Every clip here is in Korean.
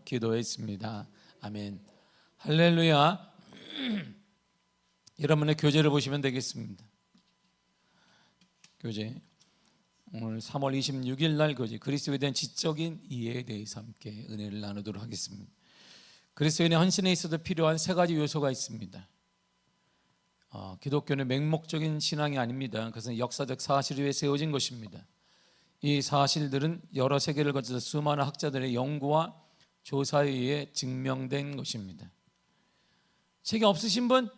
기도했습니다. 아멘. 할렐루야. 여러분의 교재를 보시면 되겠습니다. 교재 오늘 3월 26일 날 교재 그리스도에 대한 지적인 이해에 대해서 함께 은혜를 나누도록 하겠습니다. 그리스도인의 헌신에 있어도 필요한 세 가지 요소가 있습니다. 기독교는 맹목적인 신앙이 아닙니다. 그것은 역사적 사실 위에 세워진 것입니다. 이 사실들은 여러 세계를 거쳐서 수많은 학자들의 연구와 조사에 의해 증명된 것입니다. 책이 없으신 분?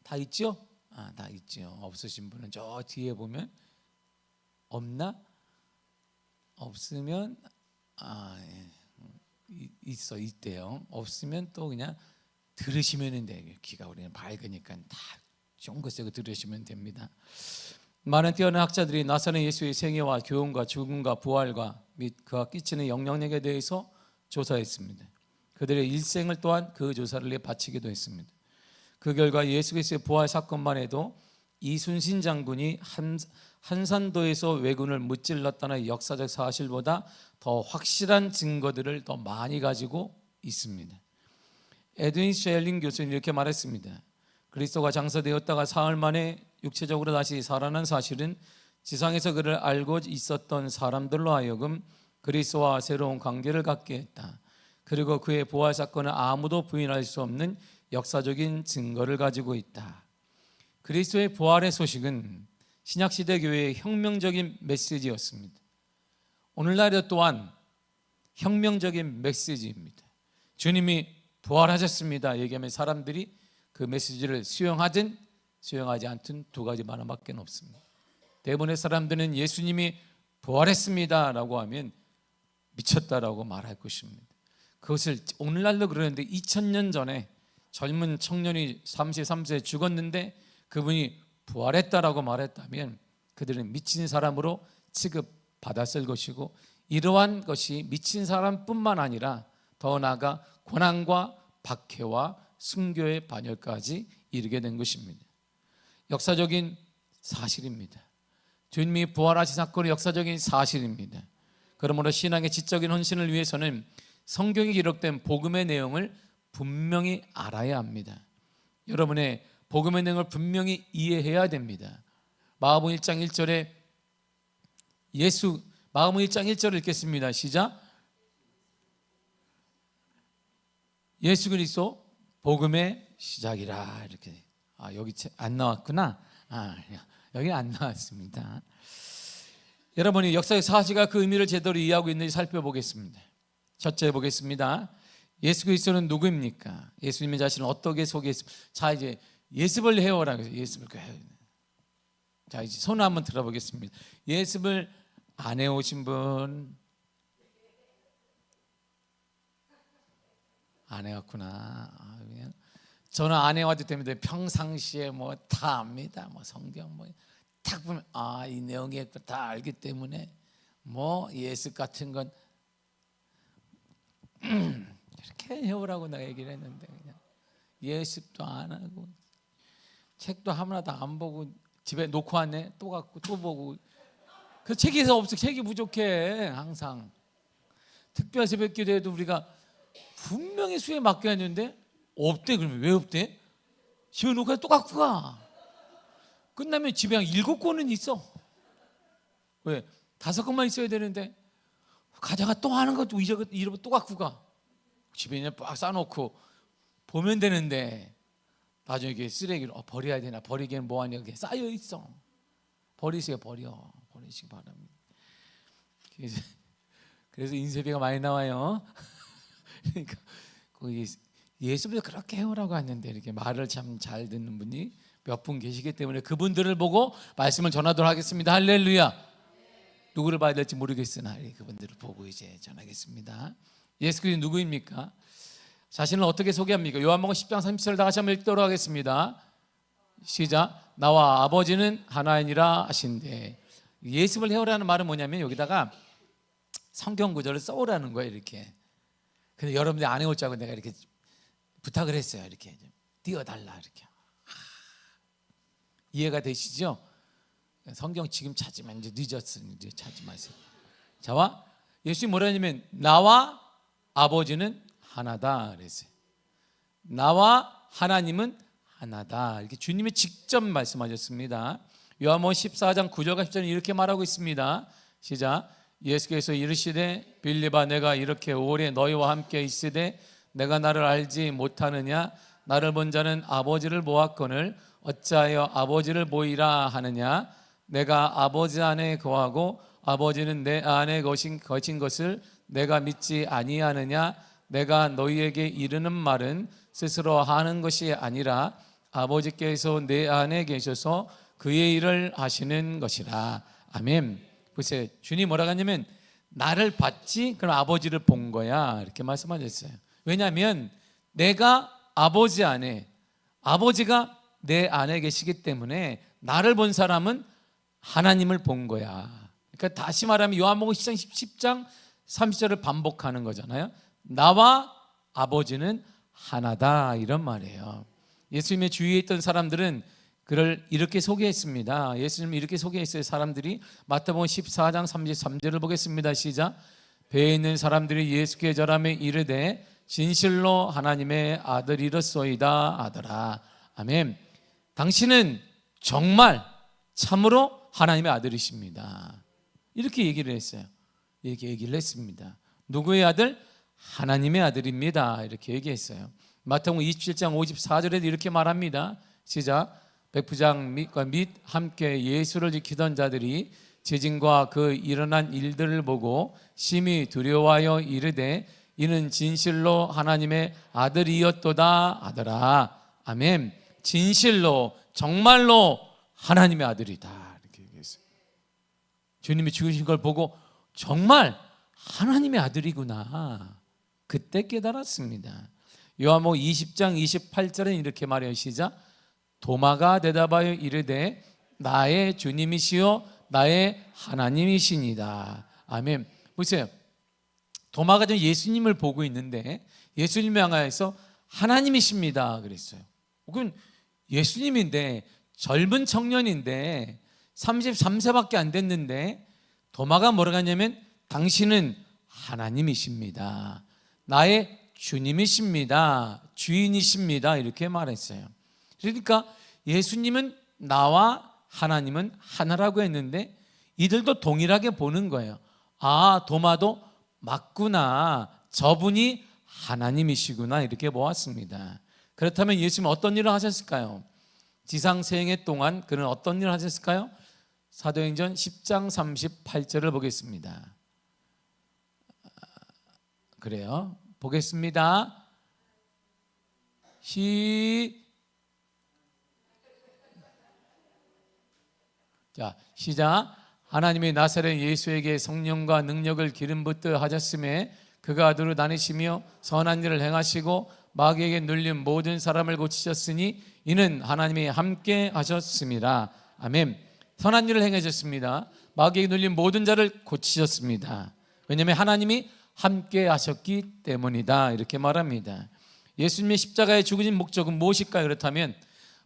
다 있죠? 다 있죠. 없으신 분은 저 뒤에 보면 없나? 없으면 있대요. 없으면 또 그냥 들으시면 돼요. 귀가 우리는 밝으니까 다 쫑긋세고 들으시면 됩니다. 많은 뛰어난 학자들이 나사렛 예수의 생애와 교훈과 죽음과 부활과 및 그가 끼치는 영향력에 대해서 조사했습니다. 그들의 일생을 또한 그 조사를 위해 바치기도 했습니다. 그 결과 예수 그리스도의 부활 사건만 해도 이순신 장군이 한산도에서 왜군을 무찔렀다는 역사적 사실보다 더 확실한 증거들을 더 많이 가지고 있습니다. 에드윈 쉘링 교수는 이렇게 말했습니다. 그리스도가 장사되었다가 사흘 만에 육체적으로 다시 살아난 사실은 지상에서 그를 알고 있었던 사람들로 하여금 그리스도와 새로운 관계를 갖게 했다. 그리고 그의 부활 사건은 아무도 부인할 수 없는 역사적인 증거를 가지고 있다. 그리스도의 부활의 소식은 신약시대 교회의 혁명적인 메시지였습니다. 오늘날에도 또한 혁명적인 메시지입니다. 주님이 부활하셨습니다 얘기하면 사람들이 그 메시지를 수용하든 수용하지 않든 두 가지 반응밖에 없습니다. 대부분의 사람들은 예수님이 부활했습니다 라고 하면 미쳤다라고 말할 것입니다. 그것을 오늘날도 그러는데 2000년 전에 젊은 청년이 33세에 죽었는데 그분이 부활했다라고 말했다면 그들은 미친 사람으로 취급받았을 것이고, 이러한 것이 미친 사람뿐만 아니라 더 나아가 고난과 박해와 순교의 반열까지 이르게 된 것입니다. 역사적인 사실입니다. 주님이 부활하신 사건은 역사적인 사실입니다. 그러므로 신앙의 지적인 헌신을 위해서는 성경에 기록된 복음의 내용을 분명히 알아야 합니다. 여러분의 복음의 내용을 분명히 이해해야 됩니다. 마가복음 1장 1절에 마가복음 1장 1절을 읽겠습니다. 시작. 예수 그리스도 복음의 시작이라. 이렇게. 여기 안 나왔구나. 여기 안 나왔습니다. 여러분이 역사의 사실과 그 의미를 제대로 이해하고 있는지 살펴보겠습니다. 첫째 보겠습니다. 예수 그리스도는 누구입니까? 예수님의 자신을 어떻게 소개했습니까? 자, 이제 예습을 해오라. 예습을 자, 이제 손을 한번 들어보겠습니다. 예습을 안 해오신 분? 안 해왔구나. 그냥 저는 안 해왔기 때문에 평상시에 뭐 다 압니다. 뭐 성경 뭐 딱 보면 이 내용이 다 알기 때문에 뭐 예습 같은 건 이렇게 해오라고 내가 얘기를 했는데 그냥 예습도 안 하고 책도 하나도 안 보고 집에 놓고 왔네. 또 갖고 또 보고. 그 책이 없어. 책이 부족해. 항상 특별 새벽 기도에도 우리가 분명히 수에 맡겨놨는데 없대. 그러면 왜 없대? 집에 놓고 또 갖고 가. 끝나면 집에 한 7권은 있어. 왜? 5권만 있어야 되는데 가다가 또 하는 것도 잃어버리면 또 갖고 가. 집에 그냥 빡 싸놓고 보면 되는데 나중에 이게 쓰레기로 버려야 되나, 버리기엔 뭐하냐, 그게 쌓여 있어. 버리시기 바랍니다. 그래서 인쇄비가 많이 나와요. 그러니까 예수를 그렇게 해오라고 하는데 이렇게 말을 참 잘 듣는 분이 몇 분 계시기 때문에 그분들을 보고 말씀을 전하도록 하겠습니다. 할렐루야. 누구를 봐야 될지 모르겠으나 그분들을 보고 이제 전하겠습니다. 예수 그리스도 누구입니까? 자신을 어떻게 소개합니까? 요한복음 10장 30절 다 같이 한번 읽도록 하겠습니다. 시작. 나와 아버지는 하나이니라 하신대. 예습을 해오라는 말은 뭐냐면 여기다가 성경 구절을 써오라는 거예요. 이렇게. 근데 여러분들이 안 해오자고 내가 이렇게 부탁을 했어요. 이렇게 띄워달라. 이렇게. 이해가 되시죠? 성경 지금 찾으면 이제 늦었으니 이제 찾지 마세요. 자와 예수님이 뭐라 하냐면 나와 아버지는 하나다 그랬어요. 나와 하나님은 하나다. 이렇게 주님이 직접 말씀하셨습니다. 요한복음 14장 9절과 10절은 이렇게 말하고 있습니다. 시작. 예수께서 이르시되 빌립아 내가 이렇게 오래 너희와 함께 있으되 내가 나를 알지 못하느냐 나를 본 자는 아버지를 보았거늘 어찌하여 아버지를 보이라 하느냐 내가 아버지 안에 거하고 아버지는 내 안에 거친 것을 내가 믿지 아니하느냐 내가 너희에게 이르는 말은 스스로 하는 것이 아니라 아버지께서 내 안에 계셔서 그의 일을 하시는 것이라. 아멘. 보세요. 주님이 뭐라고 하냐면 나를 봤지 그럼 아버지를 본 거야 이렇게 말씀하셨어요. 왜냐하면 내가 아버지 안에 아버지가 내 안에 계시기 때문에 나를 본 사람은 하나님을 본 거야. 그러니까 다시 말하면 요한복음 10장 30절을 반복하는 거잖아요. 나와 아버지는 하나다 이런 말이에요. 예수님의 주위에 있던 사람들은 그를 이렇게 소개했습니다. 예수님이 이렇게 소개했어요. 사람들이 마태복음 14장 33절을 보겠습니다. 시작. 배에 있는 사람들이 예수께 절하며 이르되 진실로 하나님의 아들이로소이다 하더라. 아멘. 당신은 정말 참으로 하나님의 아들이십니다. 이렇게 얘기를 했어요. 이렇게 얘기를 했습니다. 누구의 아들? 하나님의 아들입니다. 이렇게 얘기했어요. 마태복음 27장 54절에도 이렇게 말합니다. 시작. 백부장 및 함께 예수를 지키던 자들이 재진과 그 일어난 일들을 보고 심히 두려워하여 이르되 이는 진실로 하나님의 아들이었도다 하더라. 아멘. 진실로 정말로 하나님의 아들이다 이렇게 얘기했어요. 주님이 죽으신 걸 보고 정말 하나님의 아들이구나 그때 깨달았습니다. 요한복음 20장 28절은 이렇게 말해요. 시작. 도마가 대답하여 이르되 나의 주님이시요 나의 하나님이시니다. 아멘. 보세요. 도마가 지금 예수님을 보고 있는데 예수님을 향하여서 하나님이십니다 그랬어요. 그건 예수님인데 젊은 청년인데 33세밖에 안 됐는데 도마가 뭐라고 하냐면 당신은 하나님이십니다. 나의 주님이십니다. 주인이십니다. 이렇게 말했어요. 그러니까 예수님은 나와 하나님은 하나라고 했는데 이들도 동일하게 보는 거예요. 아, 도마도 맞구나. 저분이 하나님이시구나. 이렇게 보았습니다. 그렇다면 예수님은 어떤 일을 하셨을까요? 지상 생애 동안 그는 어떤 일을 하셨을까요? 사도행전 10장 38절을 보겠습니다. 그래요. 보겠습니다. 시작. 하나님이 나사렛 예수에게 성령과 능력을 기름 붓듯 하셨음에 그가 두루 다니시며 선한 일을 행하시고 마귀에게 눌린 모든 사람을 고치셨으니 이는 하나님이 함께 하셨습니다. 아멘. 선한 일을 행하셨습니다. 마귀에게 눌린 모든 자를 고치셨습니다. 왜냐하면 하나님이 함께 하셨기 때문이다 이렇게 말합니다. 예수님의 십자가에 죽으신 목적은 무엇일까요? 그렇다면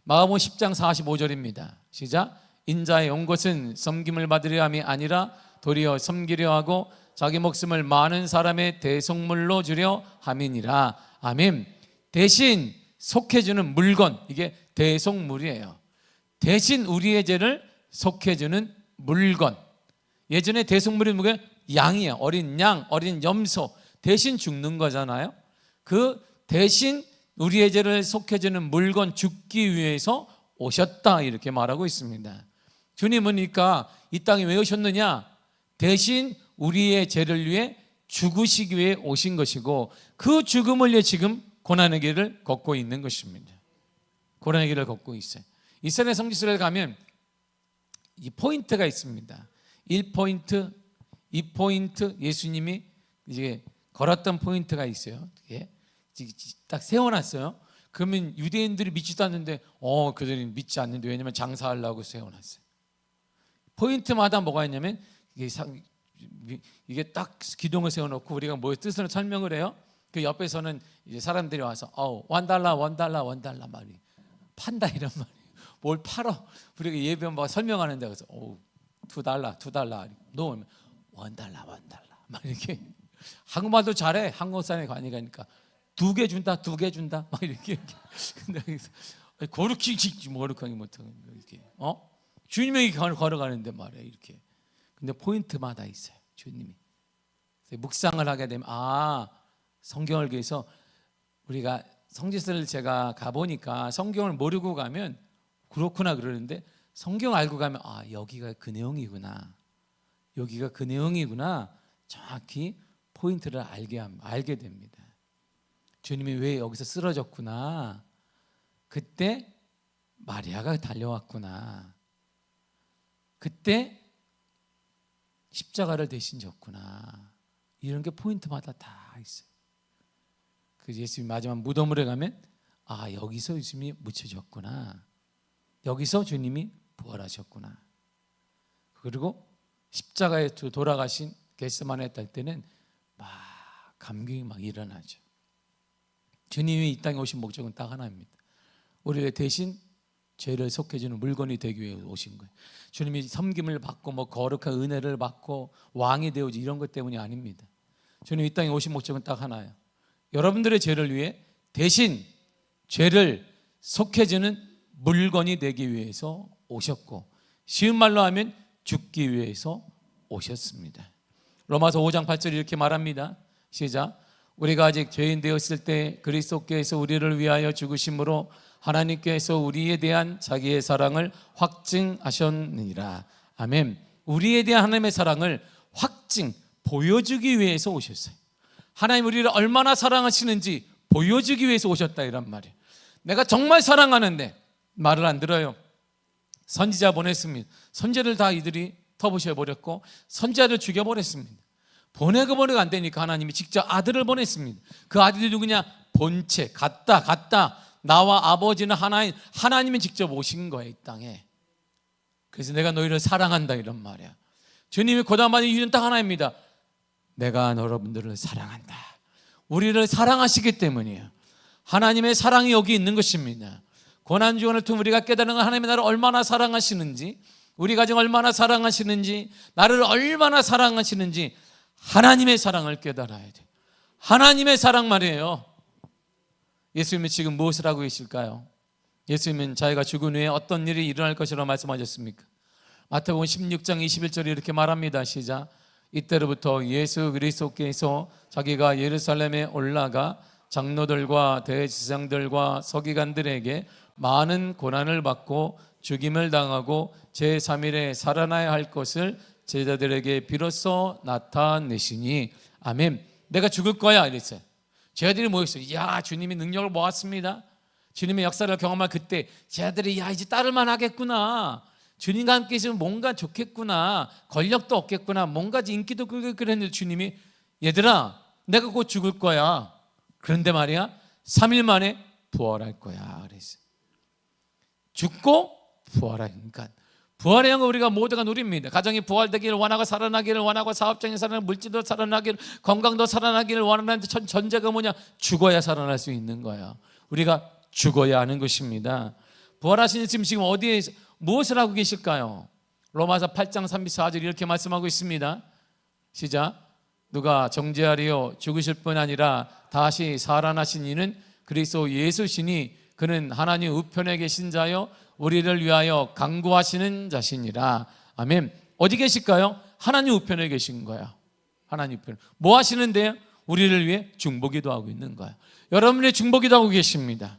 마가복음 10장 45절입니다. 시작. 인자에 온 것은 섬김을 받으려 함이 아니라 도리어 섬기려 하고 자기 목숨을 많은 사람의 대속물로 주려 함이니라. 아멘. 대신 속해주는 물건, 이게 대속물이에요. 대신 우리의 죄를 속해주는 물건. 예전에 대속물이 뭐예요? 양이에요. 어린 양, 어린 염소. 대신 죽는 거잖아요. 그 대신 우리의 죄를 속해주는 물건, 죽기 위해서 오셨다 이렇게 말하고 있습니다. 주님은 그러니까 이 땅에 왜 오셨느냐? 대신 우리의 죄를 위해 죽으시기 위해 오신 것이고 그 죽음을 위해 지금 고난의 길을 걷고 있는 것입니다. 고난의 길을 걷고 있어요. 이스라엘 성지순례를 가면 이 포인트가 있습니다. 1포인트, 2포인트 예수님이 이제 걸었던 포인트가 있어요. 딱 세워놨어요. 그러면 유대인들이 믿지도 않는데 그들은 믿지 않는데 왜냐하면 장사하려고 세워놨어요. 포인트마다 뭐가 있냐면 이게 딱 기둥을 세워놓고 우리가 뭐 뜻을 설명을 해요. 그 옆에서는 이제 사람들이 와서 $1 말이 판다 이런 말이에요. 뭘 팔어? 우리가 예배만 설명하는데 그래서 $2 놓으면 $1 막 이렇게 한국말도 잘해. 한국 사람이 가니까 2개 준다, 2개 준다, 막 이렇게. 근데 거룩히 거룩하게 못하고 이렇게 주님이 걸어가는데 말이야 이렇게. 근데 포인트마다 있어요. 주님이 묵상을 하게 되면 성경을 위해서 우리가 성지서를 제가 가보니까 성경을 모르고 가면 그렇구나 그러는데 성경 알고 가면 여기가 그 내용이구나, 여기가 그 내용이구나, 정확히 포인트를 알게 됩니다. 주님이 왜 여기서 쓰러졌구나, 그때 마리아가 달려왔구나, 그때 십자가를 대신 졌구나, 이런 게 포인트마다 다 있어요. 그래서 예수님이 마지막 무덤으로 가면 여기서 예수님이 묻혀졌구나, 여기서 주님이 부활하셨구나. 그리고 십자가에 돌아가신 겟세마네에 갈 때는 막 감격이 막 일어나죠. 주님이 이 땅에 오신 목적은 딱 하나입니다. 우리를 대신 죄를 속해주는 물건이 되기 위해 오신 거예요. 주님이 섬김을 받고 거룩한 은혜를 받고 왕이 되어지 이런 것 때문이 아닙니다. 주님 이 땅에 오신 목적은 딱 하나예요. 여러분들의 죄를 위해 대신 죄를 속해주는 물건이 되기 위해서 오셨고, 쉬운 말로 하면 죽기 위해서 오셨습니다. 로마서 5장 8절 이렇게 말합니다. 시작. 우리가 아직 죄인 되었을 때 그리스도께서 우리를 위하여 죽으심으로 하나님께서 우리에 대한 자기의 사랑을 확증하셨느니라. 아멘. 우리에 대한 하나님의 사랑을 보여주기 위해서 오셨어요. 하나님 우리를 얼마나 사랑하시는지 보여주기 위해서 오셨다 이란 말이에요. 내가 정말 사랑하는데 말을 안 들어요. 선지자 보냈습니다. 선지자를 다 이들이 터부셔버렸고 선지자를 죽여버렸습니다. 보내고 안 되니까 하나님이 직접 아들을 보냈습니다. 그 아들이 누구냐? 본체 같다. 나와 아버지는 하나인 하나님이 직접 오신 거예요, 이 땅에. 그래서 내가 너희를 사랑한다 이런 말이야. 주님이 고단한 이유는 딱 하나입니다. 내가 여러분들을 사랑한다. 우리를 사랑하시기 때문이에요. 하나님의 사랑이 여기 있는 것입니다. 고난주간을 통해 우리가 깨달은 건 하나님이 나를 얼마나 사랑하시는지, 우리 가정 얼마나 사랑하시는지, 나를 얼마나 사랑하시는지 하나님의 사랑을 깨달아야 돼. 하나님의 사랑 말이에요. 예수님은 지금 무엇을 하고 계실까요? 예수님은 자기가 죽은 후에 어떤 일이 일어날 것이라고 말씀하셨습니까? 마태복음 16장 21절에 이렇게 말합니다. 시작. 이때로부터 예수 그리스도께서 자기가 예루살렘에 올라가 장로들과 대제사장들과 서기관들에게 많은 고난을 받고 죽임을 당하고 제3일에 살아나야 할 것을 제자들에게 비로소 나타내시니. 아멘. 내가 죽을 거야 이랬어요. 제자들이 뭐였어요? 주님이 능력을 모았습니다. 주님의 역사를 경험할 그때 제자들이 이제 따를만 하겠구나, 주님과 함께 있으면 뭔가 좋겠구나, 권력도 얻겠구나, 뭔가 인기도 끌고 그랬는데 주님이 얘들아 내가 곧 죽을 거야. 그런데 말이야 3일 만에 부활할 거야 그랬어요. 죽고 부활하니까 부활의 영광 우리가 모두가 누립니다. 가정이 부활되기를 원하고 살아나기를 원하고 사업장이 살아나고 물질도 살아나기를, 건강도 살아나기를 원하는데 전제가 뭐냐? 죽어야 살아날 수 있는 거야. 우리가 죽어야 하는 것입니다. 부활하신 예수님 지금 어디에 무엇을 하고 계실까요? 로마서 8장 34절 이렇게 말씀하고 있습니다. 시작. 누가 정죄하리요? 죽으실 뿐 아니라 다시 살아나신 이는 그리스도 예수시니 그는 하나님 우편에 계신 자요 우리를 위하여 간구하시는 자시니라. 아멘. 어디 계실까요? 하나님 우편에 계신 거야. 하나님 우편. 뭐 하시는데요? 우리를 위해 중보기도 하고 있는 거야. 여러분의 중보기도 하고 계십니다.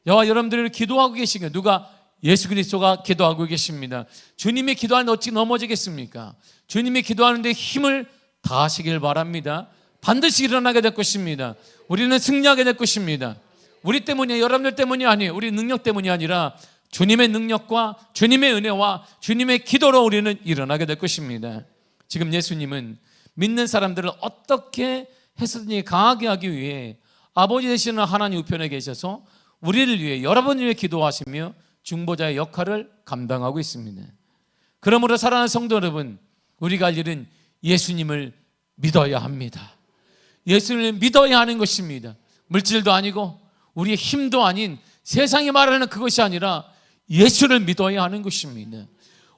여러분들을 기도하고 계신 거예요. 누가? 예수 그리스도가 기도하고 계십니다. 주님이 기도하는데 어찌 넘어지겠습니까? 주님이 기도하는데 힘을 다하시길 바랍니다. 반드시 일어나게 될 것입니다. 우리는 승리하게 될 것입니다. 우리 때문이, 여러분들 때문이 아니에요. 우리 능력 때문이 아니라 주님의 능력과 주님의 은혜와 주님의 기도로 우리는 일어나게 될 것입니다. 지금 예수님은 믿는 사람들을 어떻게 해서든지 강하게 하기 위해 아버지 되시는 하나님 우편에 계셔서 우리를 위해, 여러분을 위해 기도하시며 중보자의 역할을 감당하고 있습니다. 그러므로 사랑하는 성도 여러분, 우리가 할 일은 예수님을 믿어야 합니다. 예수님을 믿어야 하는 것입니다. 물질도 아니고 우리의 힘도 아닌 세상이 말하는 그것이 아니라 예수를 믿어야 하는 것입니다.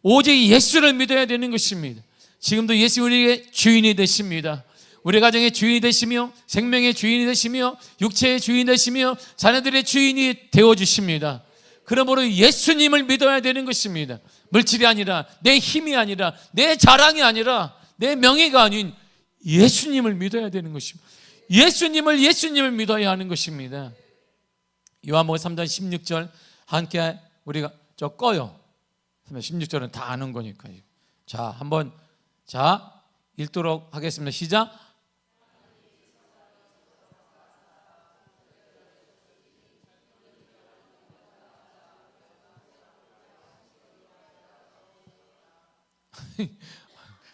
오직 예수를 믿어야 되는 것입니다. 지금도 예수 우리의 주인이 되십니다. 우리 가정의 주인이 되시며 생명의 주인이 되시며 육체의 주인이 되시며 자녀들의 주인이 되어주십니다. 그러므로 예수님을 믿어야 되는 것입니다. 물질이 아니라, 내 힘이 아니라, 내 자랑이 아니라, 내 명예가 아닌 예수님을 믿어야 되는 것입니다. 예수님을 믿어야 하는 것입니다. 요한복음 3장 16절 함께 우리가 꺼요. 16절은 다 아는 거니까요. 자, 한번 읽도록 하겠습니다. 시작.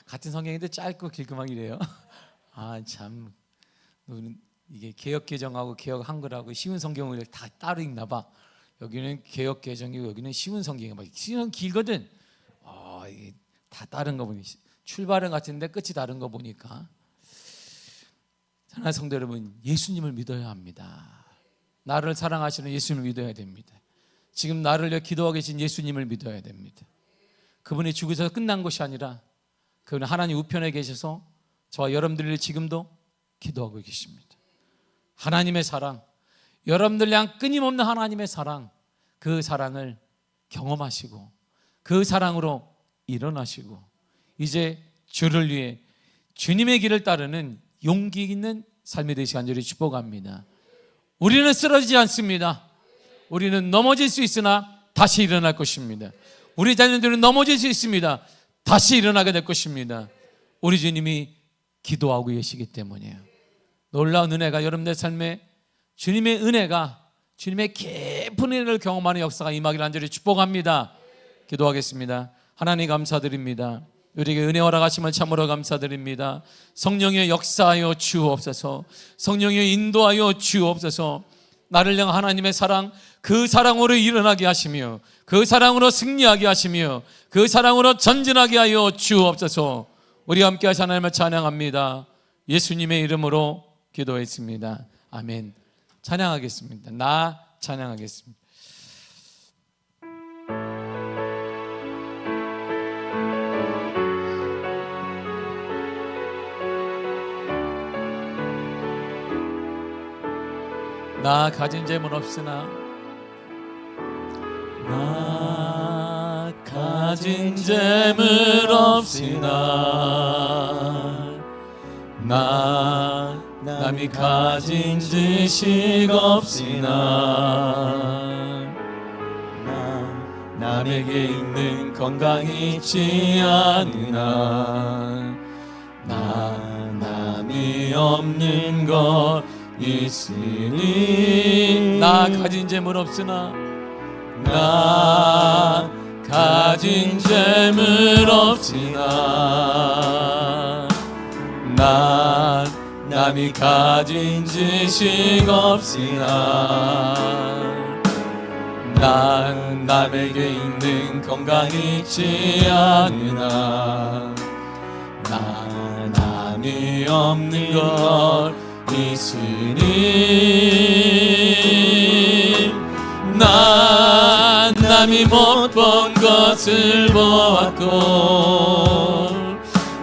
같은 성경인데 짧고 길고 막 이래요. 참, 이게 개역 개정하고 개역 한글하고 쉬운 성경을 다 따로 읽나 봐. 여기는 개역 개정이고 여기는 쉬운 성경이 막 쉬운 길거든. 이게 다 다른 거 보니 출발은 같은데 끝이 다른 거 보니까. 사랑하는 성도 여러분, 예수님을 믿어야 합니다. 나를 사랑하시는 예수님을 믿어야 됩니다. 지금 나를 위해 기도하고 계신 예수님을 믿어야 됩니다. 그분이 죽으셔서 끝난 것이 아니라 그분은 하나님 우편에 계셔서 저와 여러분들을 지금도 기도하고 계십니다. 하나님의 사랑, 여러분들 향 끊임없는 하나님의 사랑, 그 사랑을 경험하시고 그 사랑으로 일어나시고 이제 주를 위해 주님의 길을 따르는 용기 있는 삶이 되시기 간절히 축복합니다. 우리는 쓰러지지 않습니다. 우리는 넘어질 수 있으나 다시 일어날 것입니다. 우리 자녀들은 넘어질 수 있습니다. 다시 일어나게 될 것입니다. 우리 주님이 기도하고 계시기 때문이에요. 놀라운 은혜가 여러분의 삶에, 주님의 은혜가, 주님의 깊은 은혜를 경험하는 역사가 임하기를 간절히 축복합니다. 기도하겠습니다. 하나님 감사드립니다. 우리에게 은혜 허락하심을 참으로 감사드립니다. 성령의 역사하여 주옵소서. 성령의 인도하여 주옵소서. 나를 향한 하나님의 사랑, 그 사랑으로 일어나게 하시며 그 사랑으로 승리하게 하시며 그 사랑으로 전진하게 하여 주옵소서. 우리 함께 하시 하나님을 찬양합니다. 예수님의 이름으로 기도했습니다. 아멘. 찬양하겠습니다. 나 찬양하겠습니다. 나 가진 재물 없으나, 나 가진 재물 없으나, 나 남이 가진 지식 없으나, 나 남에게 있는 건강이 있지 않으나, 나 남이 없는 것 있으니, 나 가진 재물 없으나, 나 가진 재물 없으나, 나 남이 가진 지식 없으나, 난 남에게 있는 건강이 있지 않으나, 나 남이 없는 것 있으니, 난 남이 못 본 것을 보았고,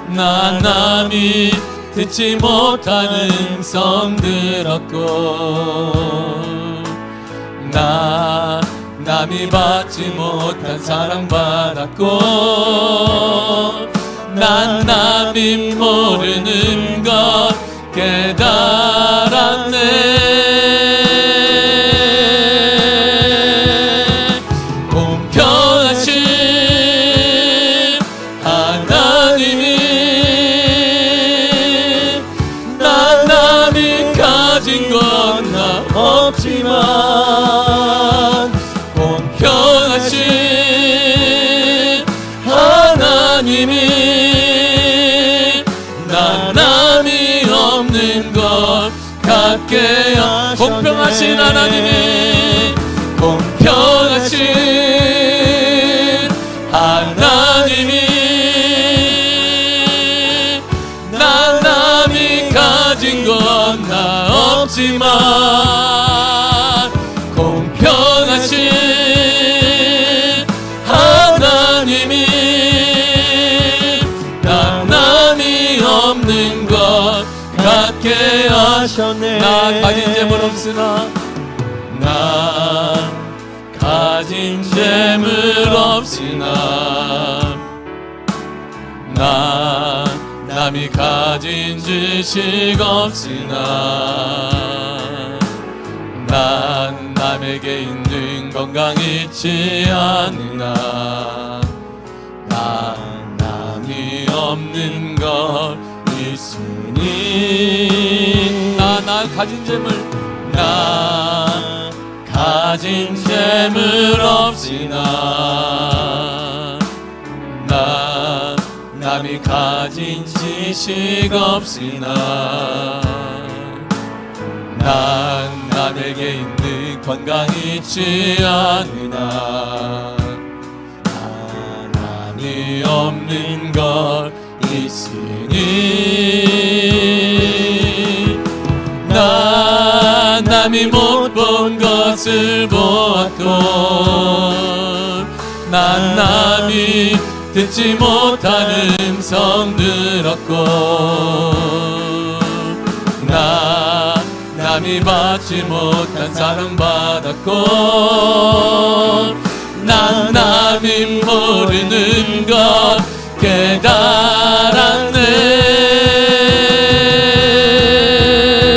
난 남이 듣지 못한 음성 들었고, 난 남이 받지 못한 사랑 받았고, 난 남이 모르는 것 깨달았네. 공평하신 하나님이 난 남이 가진 건 나 없지만, 공평하신 하나님이 난 남이 없는 것 같게 하셨네. 공평하신 하나님이, 공평하신 하나님이 난 남이 가진 건 나 없지만, 공평하신 하나님이 난 남이 없는 것 하셨네. 나 가진 재물 없으나 나 가진 재물 없으나 나 남이 가진 지식 없으나 난 남에게 있는 건강 잊지 않으나 난 남이 없는 것 있으니 나 가진 재물 나 가진 재물 없으나 나 남이 가진 지식 없으나 난 남에게 있는 건강 잊지 않으나 남이 없는 것 있으니 난 남이 못 본 것을 보았고 난 남이 듣지 못하는 음성 들었고 나 남이 받지 못한 사랑 받았고 난 남이 모르는 것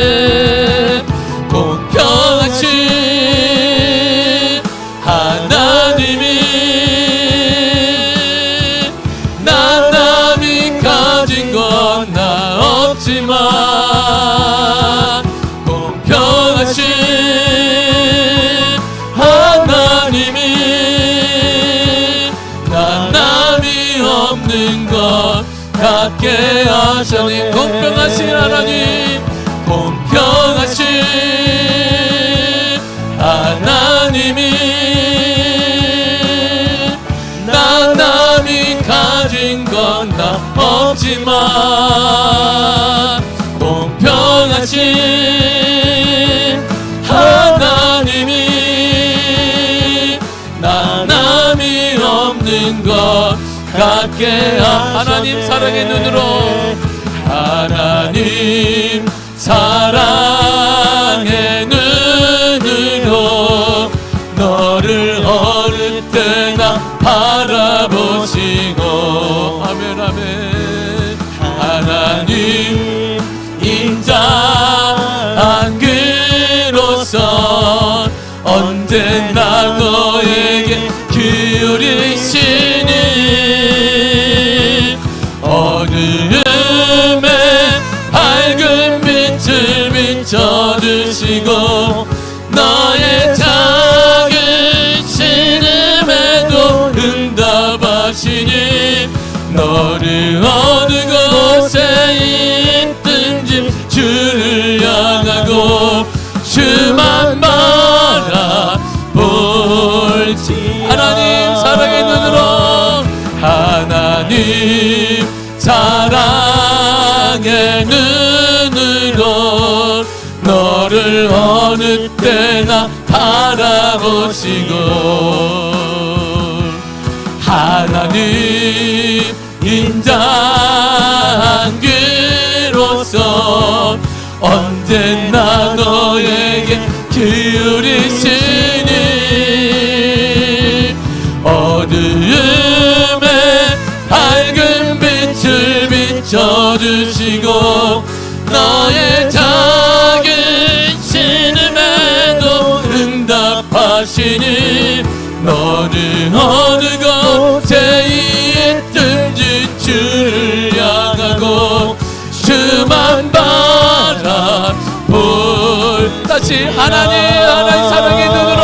깨달았네. 공평하신 하나님이 난 남이 가진 건 나 없지만 공평하신 하나님이 난 남이 없는 것 같게 하시니 공평하신 하나님 공평하신 하나님이 난 남이 가진 건 나 없지만 공평하신 하나님이 난 남이 없는 것 같게 하나님 사랑의 눈으로 하나님 사랑의 눈으로 너를 어느 때나 바라보시고 아멘 아멘 하나님 인자한 그로서 언제나 너에게 기울이시니 어두움에 밝은 빛을 비춰주시고 너의 작은 신음에도 응답하시니 너를 어느 곳에 있든지 주를 향하고 주만 바라볼지 하나님 사랑의 눈으로 하나님 사랑의 눈으로 너를 어느 때나 바라보시고 하나님 인자한 그로서 언제나 너에게 기울이시니 어두움에 밝은 빛을 비춰주시고 너의 작은 신음에도 응답하시니 너는 어느 곳에 있든지 주를 향하고 주만 바라볼 다시 하나님 사랑의 눈으로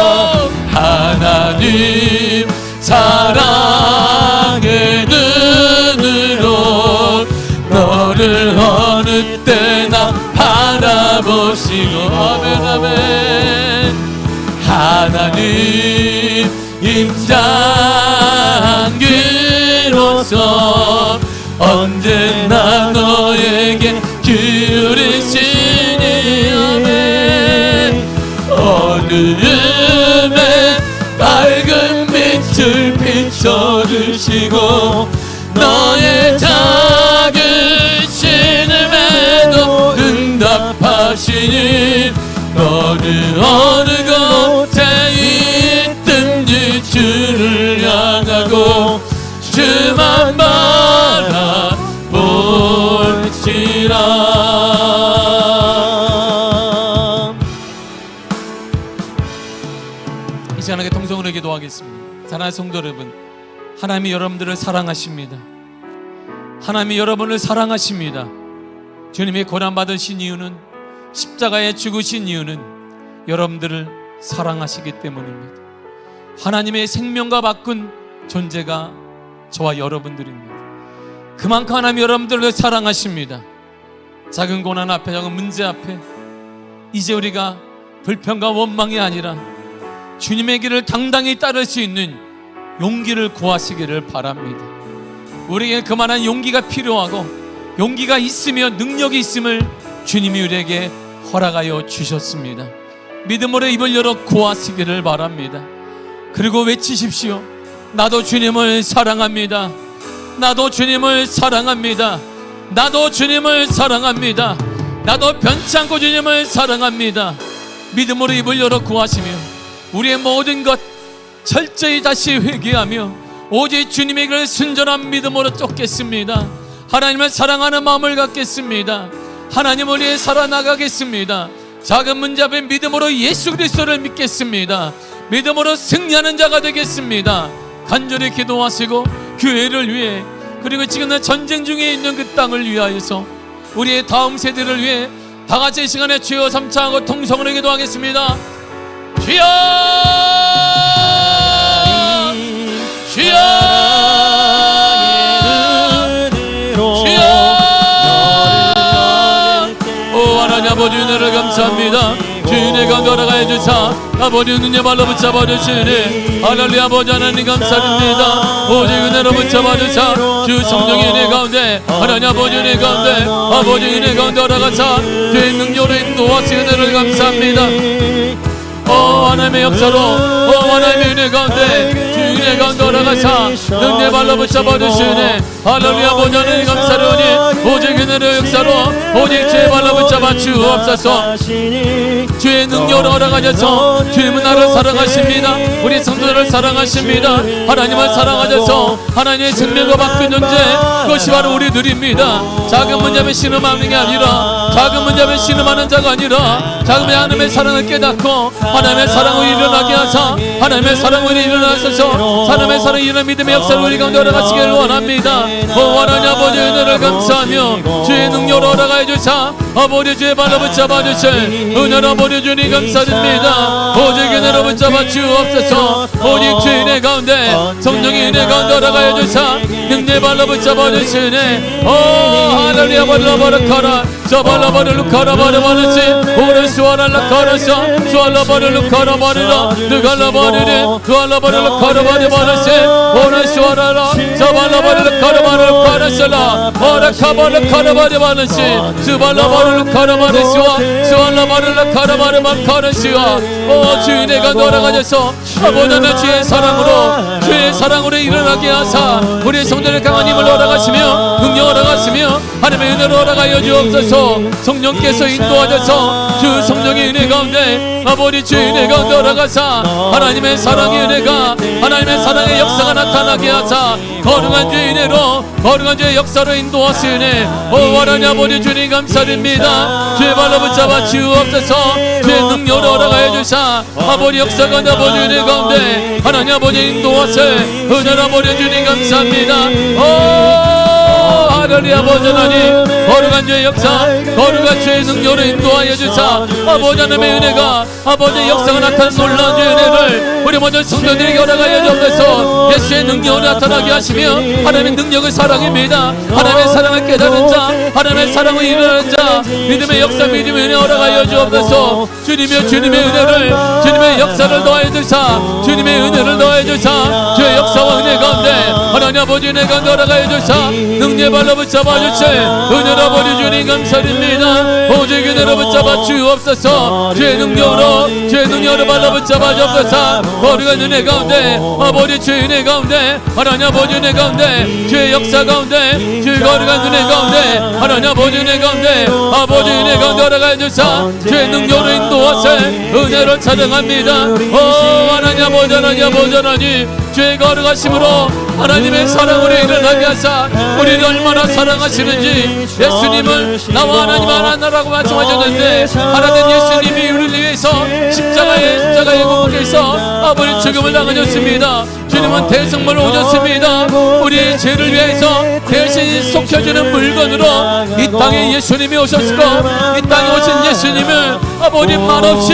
하나님 사랑의 눈으로 너를 어느 때나 바라보시고 아멘 아멘 하나님 임장 그로서 언제나 너에게 기울이시니 아멘 어두움에 밝은 빛을 비춰주시고 너의 작은 신음에도 응답하시니 주님 너는 어느 곳에 있든지 주를 향하고 주만 바라볼지라. 이 시간에 통성으로 기도하겠습니다. 사랑하는 성도 여러분, 하나님이 여러분들을 사랑하십니다. 하나님이 여러분을 사랑하십니다. 주님이 고난받으신 이유는, 십자가에 죽으신 이유는 여러분들을 사랑하시기 때문입니다. 하나님의 생명과 바꾼 존재가 저와 여러분들입니다. 그만큼 하나님이 여러분들을 사랑하십니다. 작은 고난 앞에, 작은 문제 앞에 이제 우리가 불평과 원망이 아니라 주님의 길을 당당히 따를 수 있는 용기를 구하시기를 바랍니다. 우리에게 그만한 용기가 필요하고 용기가 있으며 능력이 있음을 주님이 우리에게 허락하여 주셨습니다. 믿음으로 입을 열어 구하시기를 바랍니다. 그리고 외치십시오. 나도 주님을 사랑합니다. 나도 주님을 사랑합니다. 나도 주님을 사랑합니다. 나도 변치 않고 주님을 사랑합니다. 믿음으로 입을 열어 구하시며 우리의 모든 것 철저히 다시 회개하며 오직 주님의 길을 순전한 믿음으로 쫓겠습니다. 하나님을 사랑하는 마음을 갖겠습니다. 하나님을 위해 살아나가겠습니다. 작은 문제 앞에 믿음으로 예수 그리스도를 믿겠습니다. 믿음으로 승리하는 자가 되겠습니다. 간절히 기도하시고 교회를 위해, 그리고 지금 전쟁 중에 있는 그 땅을 위하여서 우리의 다음 세대를 위해 다 같이 이 시간에 주여 삼창하고 통성으로 기도하겠습니다. 주여, 주여, 주여. 오 하나님 아버지 은혜를 감사합니다. 주인의 가운데 허락하여 주사 아버지 은혜 발로 붙잡아 주시니 할렐루야. 아버지 하나님 감사드립니다. 오직 은혜로 붙잡아 주사 주 성령의 은혜 가운데 하나님 아버지 은혜 가운데 아버지 은혜 가운데 허락하사 주의 능력으로 인도하시 은혜를 감사합니다. 하나님의 역사로 하나님의 은혜 가운데 주 은혜 가운데 허락하사 능력 발로 붙잡아 주시니 할렐루야. 아버지 하나님 감사하오니 오직 은혜로 역사로 오직 주의 발로 붙잡아 주옵소서. 주의 능력으로 허락하셔서 주님은 나를 사랑하십니다. 우리 성도들을 사랑하십니다. 하나님을 사랑하셔서 하나님의 생명과 바꾼 존재, 그것이 바로 우리들입니다. 작은 문제에 신음하는 게 아니라, 작은 문제에 신음하는 자가 아니라 작은 문제 하나님의 사랑을 깨닫고 하나님의 사랑을 일어나게 하사 하나님의 사랑을 일어나셔서 하나님의 사랑이 일어나 믿음의 역사를 우리 가운데 허락하시기를 원합니다. 하나님 아버지 은혜를 감사하며 주의 능력으로 허락하여 주사 아버지 주의 발로 붙잡아 주실 은혜로 아버지 주님 감사드립니다. 오직 은혜로 붙잡아 주옵소서. 오직 주의 은혜 가운데 성령의 은혜 가운데 허락하여 주사 능력 발로 붙잡아 주시네. 할렐루야. 바라바라카라 자발라바르루 카라바르바르시 오늘 수아랄라 카라사 수알라바르루 카라바르라 느갈라바르리 수알라바르루 카라바르바르시 오늘 수아랄라 자발라바르루 카라바르루 카라살라 오라카바르 카라바르바르시 수발라바르루 카라바르시와 수알라바르루 카라바르만 카라시와 주인의 가 돌아가셔서 아버지는 주의 사랑으로 일어나게 하사 우리의 성도를 강한 힘을 허락하시며 능력을 허락하시며 하나님의 은혜로 허락하여 주옵소서. 성령께서 인도하셔서 주 성령의 은혜 가운데 아버지 주의 은혜 가운데 허락하사 하나님의 사랑의 은혜가 하나님의 사랑의 역사가 나타나게 하사 거룩한 주의 은혜로 거룩한 주의 역사로 인도하시네. 하나님 아버지 주님 감사드립니다. 주의 발로 붙잡아 주옵소서. 주의 능력으로 허락하여 주사 아버지 역사 가운데 아버지 은혜 가운데 하나님 아버지 인도하세 은혜로 아버지 주님 감사합니다. 할렐루야. 아버지 하나님 거룩한 주의 역사 거룩한 주의 능력으로 인도하여 주사 아버지 하나님의 은혜가 아버지의 역사가 나타난 놀라운 주의 은혜를 우리 모든 성도들에게 허락하여 주옵소서. 예수의 능력을 나타나게 하시며 하나님의 능력을 사랑입니다. 하나님의 사랑을 깨달은 자 하나님의 사랑을 이루는 자 믿음의 역사 믿음의 은혜 허락하여 주옵소서. 주님의 은혜를 주님의 역사를 더하여 주사 주님의 은혜를 더하여 주사 주의 역사와 은혜 가운데 하나님 아버지 은혜 가운데 허락하여 주사 능력 발로 붙잡아 주실 은혜로 아버지 주님 감사드립니다. 오직 은혜로 붙잡아 주옵소서. 주의 능력으로 발로 붙잡아 주옵소서. 거룩한 은혜 가운데 아버지 주의 은혜 가운데 하나님 아버지 은혜 가운데 주의 역사 가운데 주의 거룩한 은혜 가운데 하나님 아버지 은혜 가운데 아버지 은혜 가운데 알아가 주사 주의 능력으로 인도하세 은혜를 찬양합니다. 하나님 아버지 하나님 아버지 하나님 주의 거룩하심으로 하나님의 사랑으로 일어나게 하사 우리를 얼마나 사랑하시는지 예수님을 나와 하나님 하나라고 말씀하셨는데 하나님 예수님이 우리를 위해서 십자가에 공복해서 아버지 죽음을 당하셨습니다. 주님은 대성물로 오셨습니다. 우리의 죄를 위해서 대신 속혀주는 물건으로 이 땅에 예수님이 오셨고 이 땅에 오신 예수님을 아버지 말없이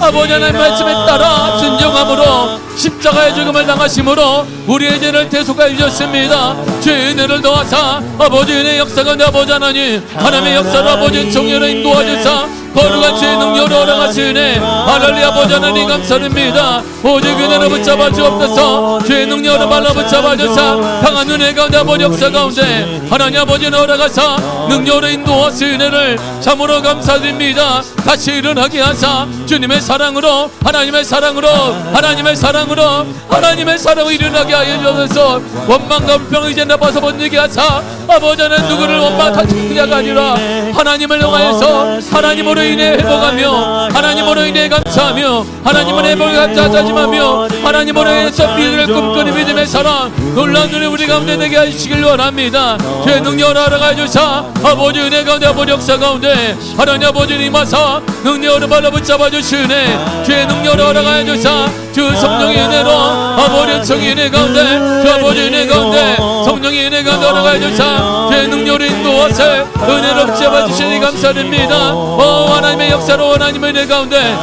아버지 하나님 말씀에 따라 순종함으로 십자가의 죽음을 당하심으로 우리의 죄를 대속하여 주셨습니다. 주의 은혜를 도와사 아버지 은혜의 역사가 내 아버지 하나님 하나님의 역사를 아버지 정의로 인도하주사 거룩한 주의 능력으로 허락하시네 할렐루야. 아버지 하나님 감사드립니다. 오직 은혜로 붙잡아 주옵소서. 주의 능력으로 발라 붙잡아 주사 강한 은혜 가운데 아버지 역사 가운데 하나님 아버지는 허락하사 능력으로 인도하시 은혜를 참으로 감사드립니다. 다시 일어나게 하사 주님의 사랑으로 하나님의 사랑으로 하나님의 사랑으로 하나님의 사랑으로 일어나게 하여 주옵소서. 원망과 불평을 이제 나빠서 못 이기게 하사 아버지 하나님 누구를 원망하는 자가 아니라 하나님을 통하여서 하나님으로 인해 회복하며 하나님으로 인해 감사하며 하나님으로 회복을 감사하자지마며 하나님으로 인해서 믿음을 꿈꾸는 믿음의 사랑 놀라운 은혜 우리 가운데 되게 하시길 원합니다. 주의 능력으로 알아가 주사 아버지 은혜 가운데 아버지 역사 가운데 하나님 아버지 임하사 능력으로 발라 붙잡아 주시네 주의 능력으로 알아가 주사 주 성령의 은혜로 아버지 성의 은혜 가운데 주 아버지 은혜 가운데 성령의 은혜 가운데 알아가 주사 주의 능력으로 인도하세 은혜로 붙잡아 주시니 감사드립니다. 하나님의 역사로 하나님의 은혜 가운데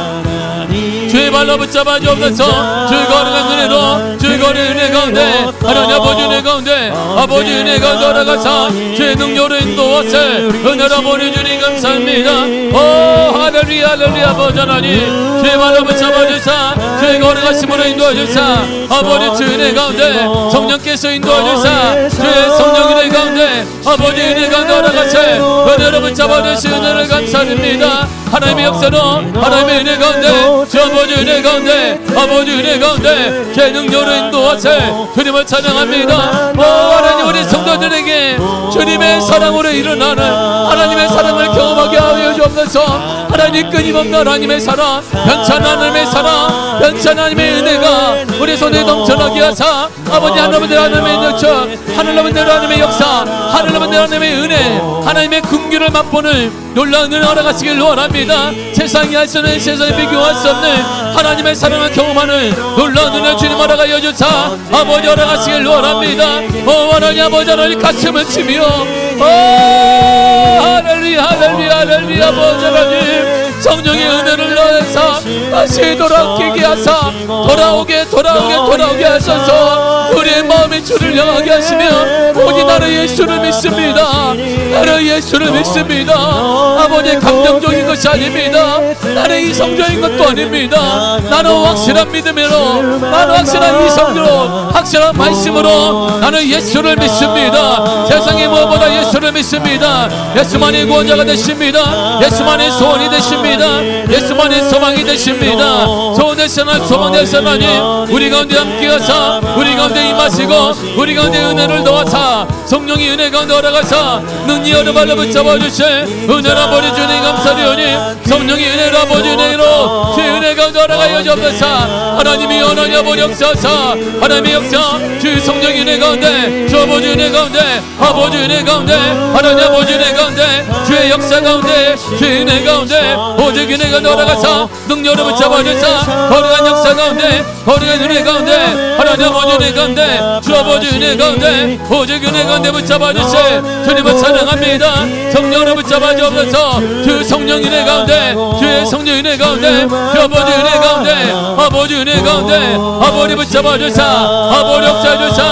주의 발로 붙잡아 주옵소서. 주의 거룩한 은혜로 주의 거룩한 은혜 가운데 하나님 아버지 은혜 가운데 아버지 은혜 가운데 알아가사 주의 능력으로 인도하세 은혜로 보내주니 감사합니다. 할렐루야 할렐루야. 아버지 하나님 주의 발로 붙잡아 주사 주의 거룩하심으로 인도하 주사 아버지 주의 은혜 가운데 성령께서 인도하 주사 주의 성령 은혜 가운데 아버지 은혜 가운데 알아가세 은혜로 붙잡아 주시 은혜를 감사드립니다. 하나님의 역사로 하나님의 은혜 가운데 주 아버지 은혜 가운데 아버지 은혜 가운데 제 능력으로 인도하세 주님을 찬양합니다. 하나님 우리 성도들에게 주님의 사랑으로 일어나는 하나님의 사랑을 경험하게 하여 주옵소서. 하나님 끊임없는 하나님의 사랑 변찬 하나님의 사랑 변찬 하나님의 은혜가 우리 손에 넘쳐나게 하사 아버지 하나님의 능력 하나님의 하나님의 역사 하나님의 하나님의 은혜 하나님의 긍휼을 맛보는 놀라운 은혜 허락하시길 원합니다. 세상이 할 수 없는 세상에 비교할 수 없는 하나님의 사랑을 경험하는 놀라운 은혜 주님 허락하여 주사 아버지 허락하시길 원합니다. 하나님 아버지 하나님 가슴을 치며 할렐루야 할렐루야 할렐루야. 아버지 하나님 성령의 은혜를 넣어서 다시 돌아오게 하사 돌아오게 하셔서 우리의 마음이 주를 향하게 하시며 오직 나는 예수를 믿습니다. 나는 예수를 믿습니다. 아버지 감정적인 것이 아닙니다. 나는 이성적인 것도 아닙니다. 나는 확실한 믿음으로 나는 확실한 이성으로 확실한 말씀으로 나는 예수를 믿습니다. 세상의 무엇보다 예수를 믿습니다. 예수만이 구원자가 되십니다. 예수만이 소원이 되십니다. 예수만이 소망이 되십니다. 소원 되시나 소망 되시나니 우리 가운데 함께 하사 우리 가운데 임하시고 우리 가운데 은혜를 더하사 성령이 은혜 가운데 허락하사 능히 어느 발로 붙잡아 주시 은혜로 아버지 주님 감사드리오니 성령이 은혜로 아버지 은혜로 주 은혜 가운데 허락하여 주옵소서. 하나님이 하나님 아버지 역사하사 하나님의 역사 주 성령의 은혜 가운데 주 아버지 은혜 가운데 아버지 은혜 가운데 하나님 아버지 은혜 가운데 주의 역사 가운데 주의 은혜 가운데 오직 은혜 가운데 허락하사 능력으로 붙잡아 주사 거룩한 역사 가운데 거룩한 은혜 가운데 하나님 아버지 은혜 가운데 주 아버지 은혜 가운데 오직 은혜 가운데 붙잡아 주시 주님을 찬양합니다. 성령으로 붙잡아 주옵소서. 주 성령 은혜 가운데 주의 성령 은혜 가운데 주 아버지 은혜 가운데 아버지 은혜 가운데 아버지 붙잡아 주사 아버지 역사 주사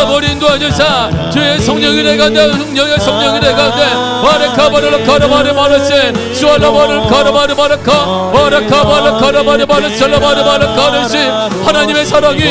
아버지 인도하 주사 주의 성령 은혜 가운데 성령의 성령 은혜 가운데 와르카바르 카르바르 마르세 수알라바르 카르바르 마르카 와르카바르 카르바르 마르셀라바르 마르카르시 하나님의 사랑이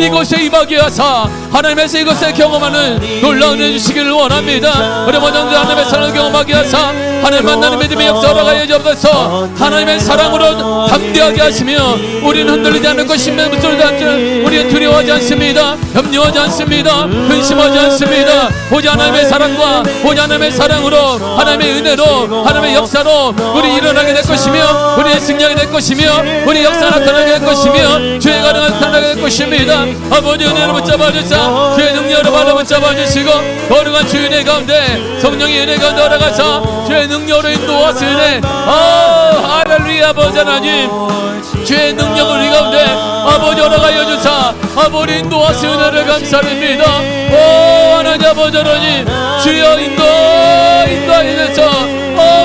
이 이곳에 임하게 하사 하나님께서 이곳에 경험하는 놀라운 은혜 주시기를 원합니다. 우리 모두들 하나님의 사랑을 경험하게 하사 하나님 만나는 믿음의 역사로 가여 주옵소서. 하나님의 사랑으로 담대하게 하시며 우리는 흔들리지 않을 것이며 무서워하지 않을 우리는 두려워하지 않습니다. 염려하지 않습니다. 근심하지 않습니다. 오직 하나님의 사랑과 오직 하나님의 사랑으로 하나님의 은혜로 하나님의 역사로 우리 일어나게 될 것이며 우리의 승리하게 될 것이며 우리 역사 나타나게 될 것이며 주의 가능한 나타나게 될 것입니다. 아버지 은혜로 붙잡아 주사 주의 능력으로 발로 붙잡아 주시고 거룩한 주의 은혜 가운데 성령의 은혜 가운데 올라가사 주의 능력으로 인도하사 은혜 할렐루야. 아버지 하나님 주의 능력을 우리 가운데 아버지 올라가여 주사 아버지 인도하사 은혜를 감사드립니다. 오 하나님 아버지 하나님 주여 인도하여 주사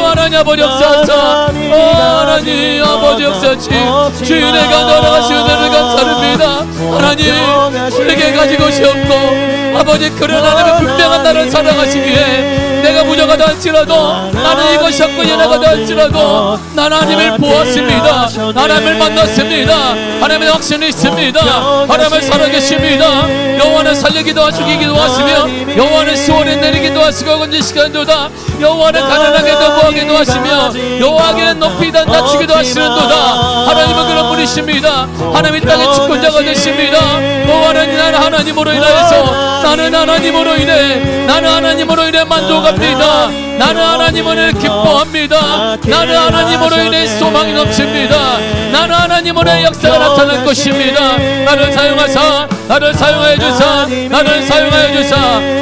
하나님 아버지 역사하사 하나님 아버지 역사하시 주의 은혜 가운데 올라가시 은혜를 감사드립니다. 하나님 우리에게 가진 것이 없고 아버지 그런 하나님의 분명한 나를 사랑하시기에 내가 부족하다 할지라도 나는 이것이 없고 연약하다 할지라도 나는 하나님을 보았습니다. 하나님을 만났습니다. 하나님의 확신이 있습니다. 하나님을 살아계십니다. 여호와는 살리기도 하시고 이기도 하시며 여호와는 수월에 내리기도 하시고 건지시간도다. 여호와는 가난하게도 구하기도 하시며 여호와에게는 높이 낮추기도 하시는도다. 하나님은 그런 분이십니다. 하나님이 땅의 주권자가 되십니다. 여호와는 나는 하나님으로 인하여서 나는 하나님으로 인해 만족합니다. 나는 하나님으로 기뻐합니다. 나는 하나님으로 인해 소망이 넘칩니다. 나는 하나님으로 역사가 나타날 것입니다. 나를 사용하사 나를 사용하여 주사 나를 사용하여 주사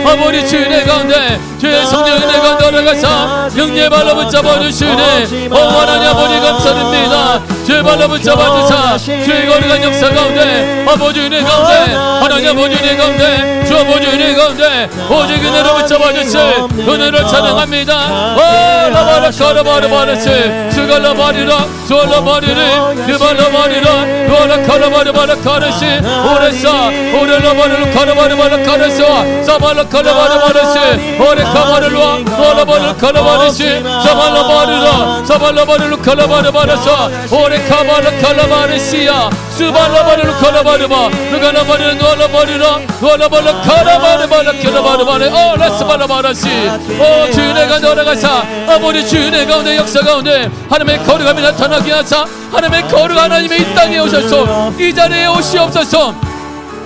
아버지 주의 은혜 가운데 주의 성령 은혜 가운데 올라가사 영예의 발로 붙잡아 주시네. 하나님 아버지 감사드립니다. 주의 발로 붙잡아 주사 주의 거룩한 역사 가운데 아버지 은혜 가운데 하나님 아버지 은혜 가운데 주 아버지 은혜 가운데 오직 은혜로 붙잡아 주시 은혜를 찬양합니다. 라바라 카라바라 바라시 수갈라 바리라 수갈라 바리리 유발라 바리라 유발라 카라바라 바라 카라시 오레사 오레라 바리라 카라바라 바라 카라사 사발라 카라바라 바라시 오레 카바르와 오라바르 카라바르시 사발라 바리라 사발라 바리라 카라바라 바라사 오레 카바라 카라바르시야 수발라 바리라 카라바르바 누가나 바리라 누알라 바리라 누알라 바라 카라바르 바라 카라바르 바레 오레스 발라 바라시 오 주의 가운데 올라가사 아버지 주의 가운데 역사 가운데 하나님의 거룩함이 나타나게 하사 하나님의 거룩 하나님의 이 땅에 오셔서 이 자리에 오시옵소서.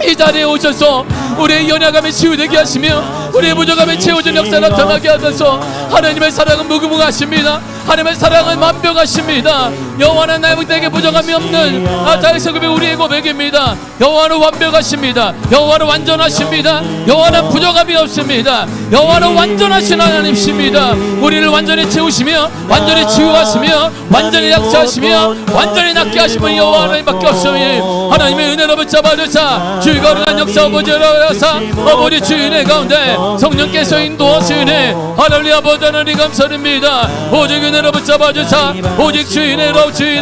이 자리에 오셔서 우리의 연약함이 치유되게 하시며 우리의 부족함이 채워진 역사 나타나게 하셔서 하나님의 사랑은 무궁무하십니다. 하나님의 사랑은 완벽하십니다. 여호와는 나에게 부족함이 없는 자의 고백 우리의 고백입니다. 여호와는 완벽하십니다. 여호와는 완전하십니다. 여호와는 부족함이 없습니다. 여호와는 완전하신 하나님이십니다. 우리를 완전히 채우시며 완전히 치유하시며 완전히 약사하시며 완전히 낫게 하시면 여호와 하나님밖에 없으니 하나님의 은혜로 붙잡아 주사 주의 거룩한 역사 아버지로 하사 아버지 주의 은혜 가운데 성령께서 인도하시네. 할렐루야. 아버지 하나님 감사드립니다. 오직 은혜로 붙잡아 주사 오직 주의 은혜로 주의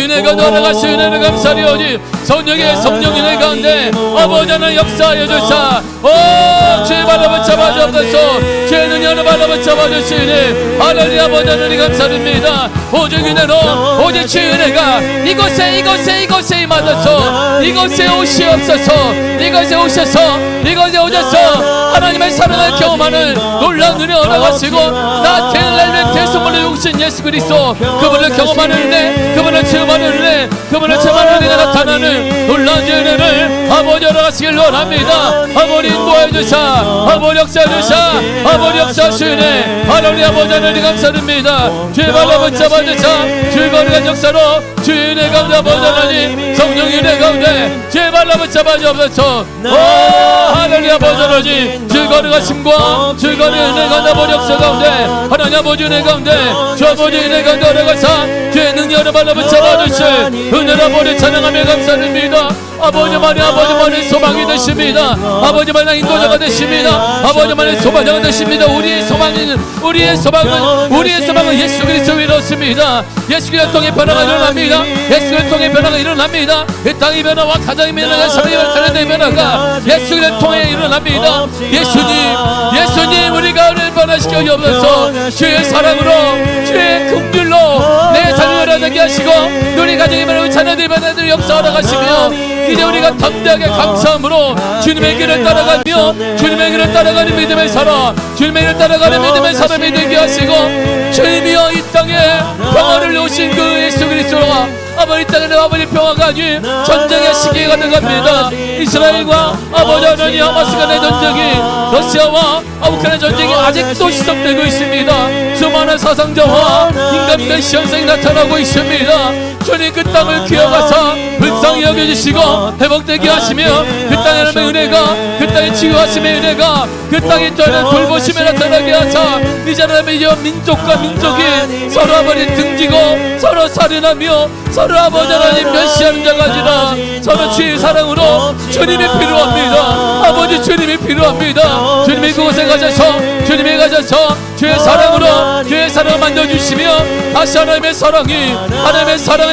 은혜가 돌아가시 은혜를 감사리오니 성령의 성령 은혜 가운데 아버지 하나님 역사하여 주사 오 주의 발로 붙잡아 주옵소서. 주의 능력으로 발로 붙잡아 주시니 할렐루야. 아버지 하나님 감사드립니다. 오직 은혜로 오직 주의 은혜가 이곳에 임하셔서 이곳에 오시옵소서. 이곳에 오셔서 하나님의 사랑을 경험하는 놀라운 은혜 얻어가시고 나 텔렐렘 대성물로 육신 예수 그리스도 그분을 경험하는 은혜 그분을 체험하는 은혜 그분을 체험하는 은혜가 나타나는 놀라운 은혜를 아버지 얻어가시길 원합니다. 아버지 인도해 주사 아버지 역사해 주사 아버지 역사하시네. 할렐루야. 아버지 하나님 감사드립니다. 주의 발로 붙잡아 주사 주의 거룩한 역사로 주의 은혜 가운데 아버지 하나님 성령의 은혜 가운데 주의 발로 붙잡아 주옵소서. 할렐루야. 아버지 하나님 주의 거룩하심과 주의 거룩의 은혜 가운데 아버지 역사 가운데 하나님 아버지 은혜 가운데 주 아버지 은혜 가운데 올라가사 주의 능력으로 발로 붙잡아 주시 은혜로 아버지 찬양하며 감사드립니다. 아버지만이 소망이 되십니다. 아버지만이 인도자가 되십니다. 아버지만이 소망자가 되십니다. 우리의 소망은 예수 그리스도 이렇습니다. 예수 그리스도 통해 변화가 일어납니다. 예수 그리스도 통해 변화가 일어납니다. 이 땅의 변화와 가정의 변화가 사랑의 변화의 변화가 예수 그리스도 통해 일어납니다. 예수님 우리가 은혜를 변화시켜 주옵소서. 주의 사랑으로 주의 긍휼로 내 삶을 변화되게 하시고 우리 가정의 변화와 자녀들의 변화를 역사하러 가시며 이제 우리가 담대하게 감사함으로 주님의 길을 따라가며 주님의 길을 따라가는 믿음의 사람, 주님의 길을 따라가는 믿음의 사람이 되게 하시고, 주님이여 이 땅에 평화를 놓으신 그 예수 그리스도가 아버지 땅에는 아버지 평화가 아닌 전쟁의 시기가 되갑니다. 이스라엘과 아버지 하나님 하마스 간의 전쟁이, 러시아와 우크라이나 전쟁이 아직도 시작되고 있습니다. 수많은 사상자와 인간 메시 현상이 나타나고 있습니다. 주님 그 땅을 기억하사 불쌍히 여겨주시고 회복되게 하시며, 그 땅에 은혜가, 그 땅에 치유하심의 은혜가, 그 땅에 돌보심에 나타나게 하사, 이제는 민족과 민족이 서로 아버지 등지고 서로 살인하며 서로 아버지 하나님 멸시하는 자가 아니라 서로 주의 사랑으로 주님이 필요합니다. 아버지 주님이 필요합니다. 주님이 그곳에 가셔서 주님이 가셔서 주의 사랑으로 주의 사랑을 만져주시며 다시 하나님의 사랑이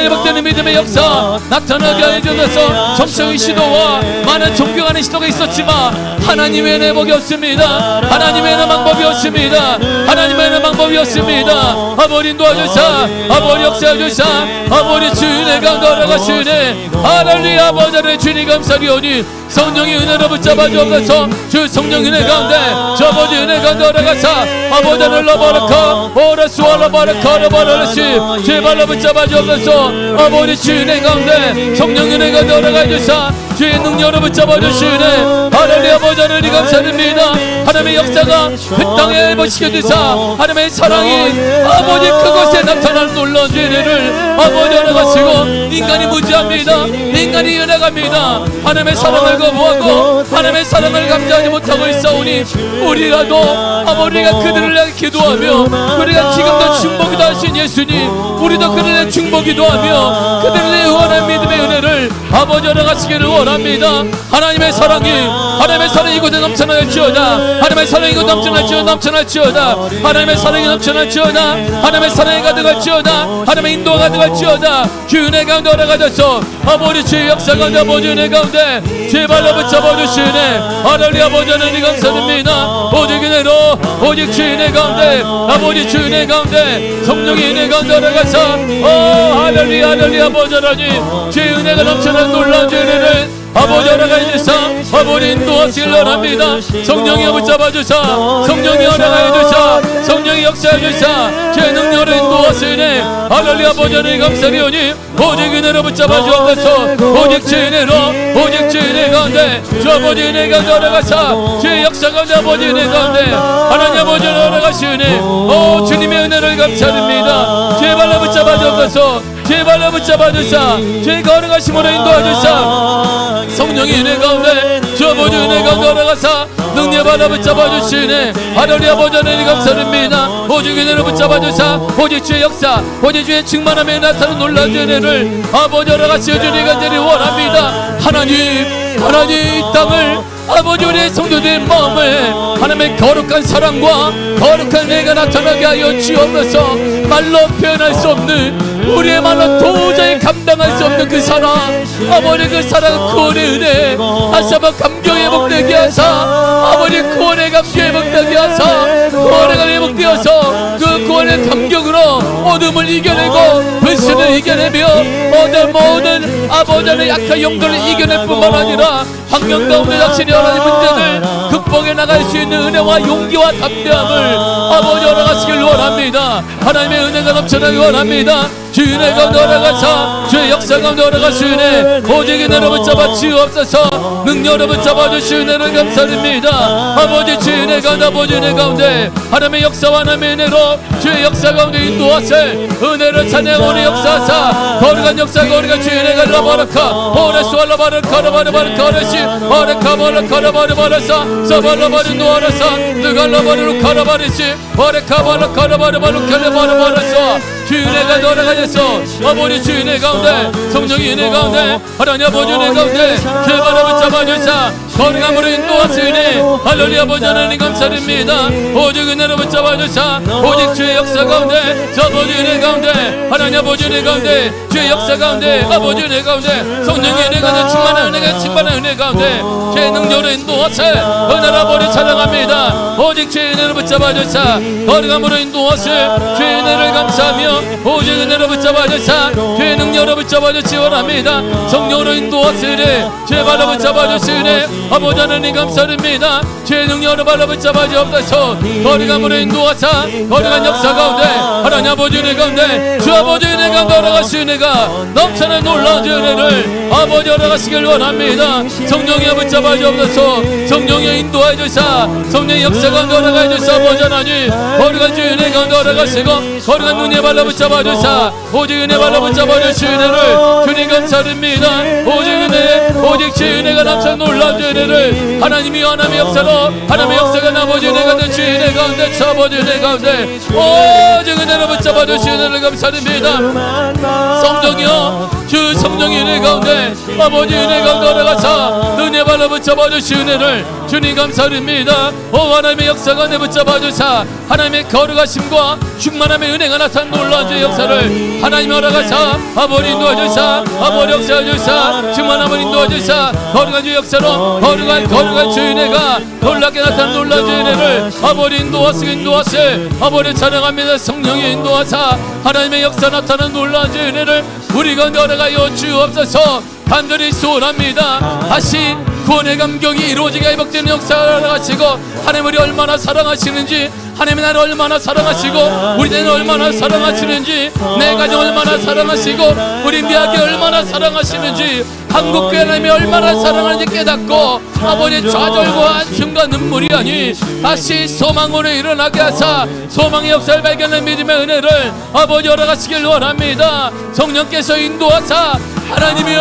회복되는 믿음의 역사 나타나게 해주셔서 정성의 시도와 많은 존경하는 시도가 있었지만 하나님의 회복이 없습니다. 하나님의 방법이 없습니다. 하나님의 방법이 없습니다. 아버지 도와주사, 아버지 역사해주사, 아버지 주인의 강도 알아가시네. 할렐루야. 아버지 하나님 주님 감사리오니 성령의 은혜로 붙잡아 주옵소서. 주 성령 은혜 가운데 저 아버지 은혜 가운데 알아가사 아버지 하나님 러버르카 오라수와 러버르카르버르시 제발로 붙잡아 주옵소서. 아버지 주 은혜 가운데 성령 은혜 가운데 알아가주사 주의 능력으로 붙잡아 주시네. 하나님 아버지 하나님 감사드립니다. 하나님의 역사가 그 땅에 일시켜주사 하나님의 사랑이 아버지 그곳에 나타나는 놀라운 죄를 아버지 알아가시고, 인간이 무지합니다. 인간이 연약합니다. 하나님의 사랑을 거부하고 하나님의 사랑을 감지하지 못하고 있사오니 우리라도 아버지가 그들을 위해 기도하며, 우리가 지금도 중보기도 하신 예수님, 우리도 그들을 위해 중보기도 하며 그들을 위해 원한 믿음의 은혜를 아버지 알아가시기를 원합니다. 하나님의 사랑이 이곳에 넘쳐날지어다. 하나님의 사랑이 이곳에 넘쳐날지어다. 하나님의 사랑이 넘쳐날지어다. 하나님의 사랑이 가득할지어다. 하나님의 인도가 가득할지어다. 주 은혜 가운데 올라가셔서 아버지 주의 역사 가운데 아버지 은혜 가운데 제발로 붙잡아 주시네. 할렐루야. 아버지 하나님 감사드립니다. 오직 은혜로 오직 주의 은혜 가운데 아버지 주의 은혜 가운데 성령의 은혜 가운데 올라가서 할렐루야. 할렐루야. 아버지 하나님 주의 은혜가 넘쳐나는 놀라운 주의 은혜를 아버지 허락해주사 아버지 인도하시길 원합니다. 성령이 붙잡아주사 성령이 허락해주사 성령이 역사해주사 제 능력으로 인도하시네. 할렐루야. 아버지 하나님 감사리오니 오직 은혜로 붙잡아주옵소서. 오직 제 은혜로 오직 제 은혜 가운데 주 아버지 은혜 가운데 허락하사 제 역사 가운데 아버지 은혜 가운데 하나님 아버지 허락하시네. 오 주님의 은혜를 감사드립니다. 제발로 붙잡아주옵소서. 제발로 붙잡아주사 제 거룩하심으로 인도하주사 성령의 은혜 가운데 주 아버지 은혜 가운데 올라가사 능력 받아 붙잡아주시네. 할렐루야. 아버지 하나님 감사드립니다. 오직 은혜로 붙잡아주사 오직 주의 역사 오직 주의 충만함에 나타나는 놀라운 은혜를 아버지 올라가시어 주니 간절히 원합니다. 하나님 이 땅을 아버지 우리의 성도들의 마음을 하나님의 거룩한 사랑과 거룩한 은혜가 나타나게 하여 주옵소서. 말로 표현할 수 없는 우리의 말로 도저히 감당할 수 없는 그 사랑 아버지 그 사랑 구원의 은혜 다시 한번 감격 회복되게 하사 아버지 구원의 감격 회복되게 하사 구원의 회복되어서 그 구원의 감격으로 어둠을 이겨내고 불신을 이겨내며 모든 아버지의 약한 영들을 이겨낼 뿐만 아니라 환경 가운데 닥치는 여러 가지 문제들 극복해 나갈 수 있는 은혜와 용기와 담대함을 아버지 허락하시길 원합니다. 하나님의 은혜가 넘쳐나기 원합니다. 주의 은혜 가운데 허락하사 주의 역사 가운데 허락하시네. 오직 은혜로 붙잡아 주옵소서. 능력으로 붙잡아 주시는 은혜를 감사드립니다. 아버지 주의 은혜 가운데 아버지 은혜 가운데 하나님의 역사와 하나님의 은혜로 주의 역사 가운데 인도하세 은혜를 찬양하오니 역사하사 거룩한 역사 거룩한 주의 은혜가 라바르카 오레스와 라바르카 오레시 오레카바르카라바르바르사 사바라바르 노아라사 느갈라바르 카라바르시 오레카바르카라바르바르카레바르바르사 주의 은혜가 돌아가셔서 아버지 주의 은혜 가운데 성령의 은혜 가운데 하나님 아버지 은혜 가운데 제발로 붙잡아주사 거룩함으로 인도하시네. 할렐루야. 아버지 하나님 감사드립니다. 오직 은혜로 붙잡아주사 오직 주의 역사 가운데 저 아버지 은혜 가운데 하나님 아버지 은혜 가운데 주의 역사 가운데 아버지 은혜 가운데 성령의 은혜 가운데 충만한 은혜 가운데 주의 능력으로 인도하세 은혜를 아버지 찬양합니다. 오직 주의 은혜로 붙잡아주사 거룩함으로 인도하세 주의 은혜를 감사하며 오직 은혜로 붙잡아주사 주의 능력으로 붙잡아 주시기 원합니다. 성령으로 인도하시네 주의 발로 붙잡아 주시네 아버지 하나님 감사드립니다. 주의 능력으로 발로 붙잡아 주옵소서. 거리감으로 인도하사 거리감 역사 가운데 하나님 아버지 은혜 가운데 주 아버지 은혜 가운데 허락하시네가 넘쳐난 놀라운 은혜를 아버지 허락하시길 원합니다. 성령이 붙잡아 주옵소서. 성령이 인도해 주사 성령의 역사 가운데 허락해 주사 아버지 하나님 거리감 주의 은혜 가운데 허락하시고 거리감 눈에 발로 붙잡아 주사 오직 은혜 발로 붙잡아 주시 은혜를 주님 감사드립니다. 오직 은혜 오직 주의 은혜가 넘쳐 놀라운 은혜를 하나님이 하나님의 역사로 하나님의 역사가 나머지 은혜 가운데 주의 은혜 가운데 저 아버지 은혜 가운데 오직 은혜로 붙잡아 주시 은혜를 감사드립니다. 성령이여 주 성령의 은혜 가운데 아버지 은혜 가운데 올라가사 은혜 발로 붙잡아 주시 은혜를 주님 감사드립니다. 오 하나님의 역사가 내 붙잡아 주사 하나님의 거룩하심과 충만함의 은혜가 나타난 놀라운 주의 역사를 하나님이 허락하사 아버지 인도해 주사 아버지 역사해 주사 충만함을 인도해 주사 거룩한 주의 역사로 거룩한 주의 은혜가 놀랍게 나타난 놀라운 주의 은혜를 아버지 인도하세 아버지 찬양합니다. 성령이 인도하사 하나님의 역사 나타난 놀라운 주의 은혜를 우리 가운데 허락하여 주옵소서. 간절히 소원합니다. 다시 구원의 감격이 이루어지게 회복되는 역사를 허락하시고 하나님 우리 얼마나 사랑하시는지 하나님이 나를 얼마나 사랑하시고 우리들은 얼마나 사랑하시는지 내 가정 얼마나 사랑하시고 우리 미학이 얼마나 사랑하시는지 한국교회 하나님이 얼마나 사랑하는지 깨닫고 아버지 좌절과 한숨과 눈물이 아니 다시 소망으로 일어나게 하사 소망의 역사를 발견하는 믿음의 은혜를 아버지 허락하시길 원합니다. 성령께서 인도하사 하나님이여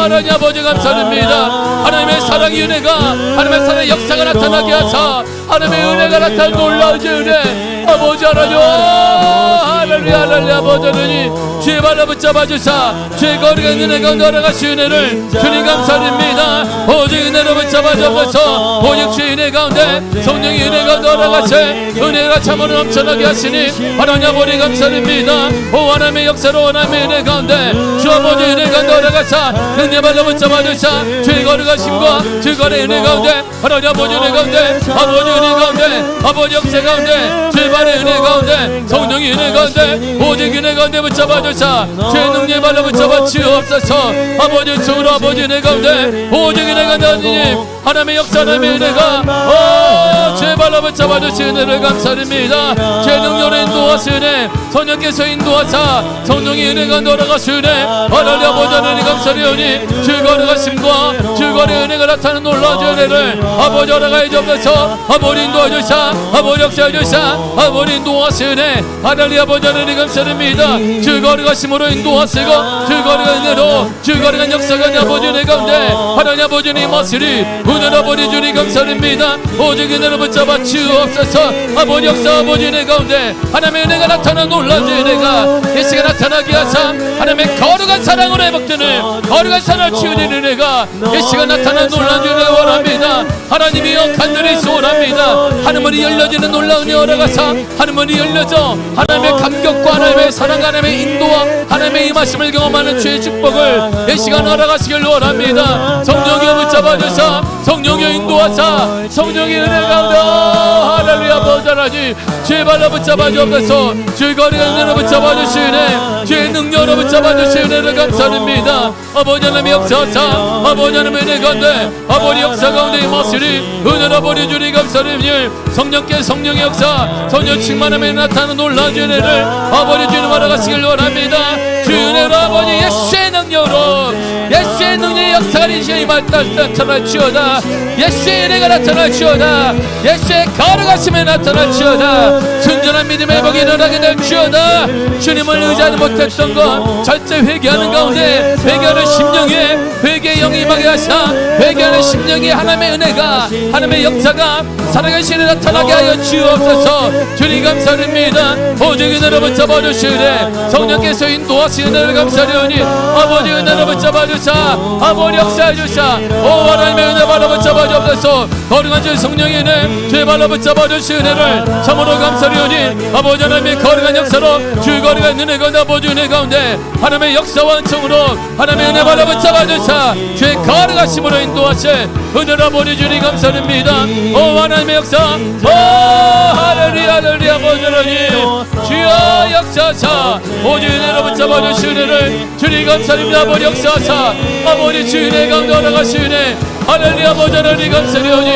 하나님 아버지 감사드립니다. 하나님의 사랑의 은혜가 하나님의 사랑의 역사가 나타나게 하사 하나님의 은혜가 나타난 놀라운 은혜 아버지 하나님 할렐루야 할렐루야 아버지 하나님 주의 발로 붙잡아 주사 주의 거룩한 은혜 가운데 허락하신 은혜를 주님 감사드립니다. 오직 은혜로 붙잡아 주옵소서. 오직 주의 은혜 가운데 성령의 은혜 가운데 허락하신 은혜가 참으로 넘쳐나게 하시니 하나님 아버지 감사드립니다. 오 하나님의 역사로 하나님의 은혜 가운데 주 아버지 은혜 가운데 허락하사 은혜 발로 붙잡아 주사 주의 거룩하심과 주의 거룩의 은혜 가운데 하나님 아버지 은혜 가운데 아버지 은혜 가운데 아버지 역사 가운데 주의 발의 은혜 가운데 성령의 은혜 가운데 오직 은혜 가운데 붙잡아 주사 주의 능력의 발로 붙잡아 주옵소서. 아버지 주로 아버지 은혜 가운데 오직 은혜 가운데 하나님 하나님의 역사 하나님의 은혜가 주의 발로 붙잡아 주신 은혜를 감사드립니다. 주의 능력으로 인도하시네 성령께서 인도하사 성령의 은혜 가운데 허락하시네 하나님 아버지 하나님 감사드리오니 주의 거룩하심과 주의 거룩의 은혜가 나타나는 놀라운 은혜를 아버지 허락하여 주옵소서. 아버지 인도해 주사 아버지 역사해 주사 아버지 인도하시네 하나님 아버지 하나님 감사드립니다. 주의 거룩하심으로 인도하시고 주의 거룩한 은혜로 주의 거룩한 역사가 아버지 은혜 가운데 하나님 아버지 님 마시리 은혜로 아버지 주님 감사드립니다. 오직 은혜로 붙잡아 주옵소서. 아버지 역사 아버지 은혜 가운데 하나님의 은혜가 나타난 놀라운 은혜가 이 시간 나타나게 하사 하나님의 거룩한 사랑으로 회복되는 거룩한 사랑을 치유되는 은혜가 이 시간 나타난 놀라운 은혜를 원합니다. 하나님이여 간절히 소원합니다. 하늘문이 열려지는 놀라운 은혜 허락하사 하늘문이 열려져 하나님의 감격과 하나님의 사랑과 하나님의 인도와 하나님의 임하심을 경험하는 주의 축복을 이 시간 허락하시길 원합니다. 성령이 붙잡아 주사 성령이 인도하사 성령의 은혜 가운데 할렐루야 아버지 하나님 주의 발로 붙잡아 주옵소서. 주의 거룩한 은혜로 붙잡아 주시네 주의 능력으로 붙잡아 주시는 감사드립니다. 아버지 하나님의 역사하사 아버지 하나님의 은혜 가운데 아버지 역사 가운데 임하시니 은혜로 아버지 주님 감사드립니다. 성령께 성령의 역사 성령 충만함에 나타나는 놀라운 은혜를 아버지 주님 허락하시길 원합니다. 주의 은혜로 아버지 예수의 능력으로 예수의 능력의 역사가 이 시간에 나타날지어다. 예수의 은혜가 나타날지어다. 예수의 거룩하심에 나타날지어다. 순전한 믿음의 회복이 일어나게 될지어다. 주님을 의지하지 못했던 것 절대 회개하는 가운데 회개하는 심령에 회개의 영이 임하게 하사 회개하는 심령에 하나님의 은혜가 하나님의 역사가 살아계신 은혜 나타나게 하여 주옵소서. 주님 감사드립니다. 오직 은혜로 붙잡아 주시네 성령께서 인도하시는 은혜를 감사드리오니 아버지 은혜로 붙잡아 주사 아버지 역사해 주사 오 하나님의 은혜 발로 붙잡아 주옵소서. 거룩한 주 성령의 은혜 주의 발로 붙잡아 주신 은혜를 참으로 감사드리오니 아버지 하나님의 거룩한 역사로 주의 거룩한 은혜 가운데 아버지 은혜 가운데 하나님의 역사와 은총으로 하나님의 은혜 발로 붙잡아 주사 주의 거룩하심으로 인도하시 은혜로 아버지 주님 감사드립니다. 오 하나님의 역사 오 할렐루야 할렐루야 아버지 하나님 주여 역사하사 오직 은혜로 붙잡아 주신 은혜를 주님 감사합니다. 아버지 역사사 아버지 주인의 가운데 올라가시네. 할렐루야. 아버지 하나님 감사드리오니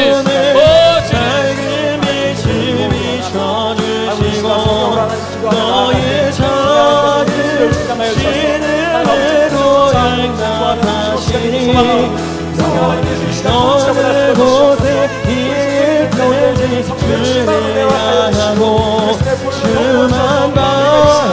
너의 자녀를 시내로 인도하시니 너의 곳에 일들지 주를 하고 주만 바라볼지라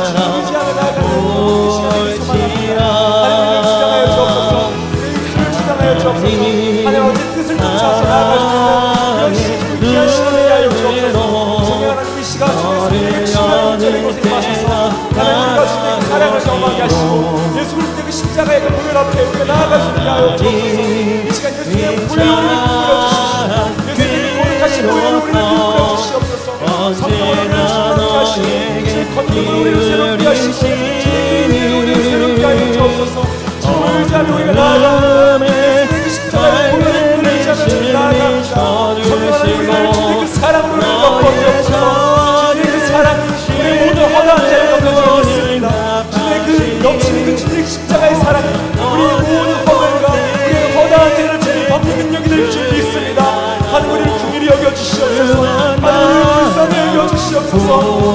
하나님 뜻을 쫓아서 나아갈 수 있는 귀한 시간이 하여 주옵소서. 성령 하나님 이 시간 주의 성령의 곳에 마셔서 하나님과 주의 사랑을 경험하게 하시고 예수 그리스도의 그 십자가의 그 보혈 앞에 우리가 나아갈 수 있게 하여 주옵소서. 이 시간 예수님의 보혈을 우리를 부어주시고 예수님의 거룩하신 보혈을 우리를 부어주시옵소서. 성령을 충만케 하시고 주의 권능을 우리를 새롭게 하시고 주의 은혜를 우리를 새롭게 하여 주옵소서. 주의 의지하며 우리가 나아갑니다. 예수님의 십자가의 보혈을 의지하며 주님 나아갑니다. 성령 하나님 우리를 주의 그 사랑으로 덮어주옵소서. 주의 그 사랑이 우리 모든 허다한 자를 덮어주옵습니다. 주의 그 넘치는 그 주의 십자가의 사랑이 우리의 모든 허물과 우리의 허다한 죄를 주님 덮는 능력이 될 줄 믿습니다. 하나님 우리를 긍휼히 여겨주시옵소서. 하나님 우리를 불쌍히 여겨주시옵소서.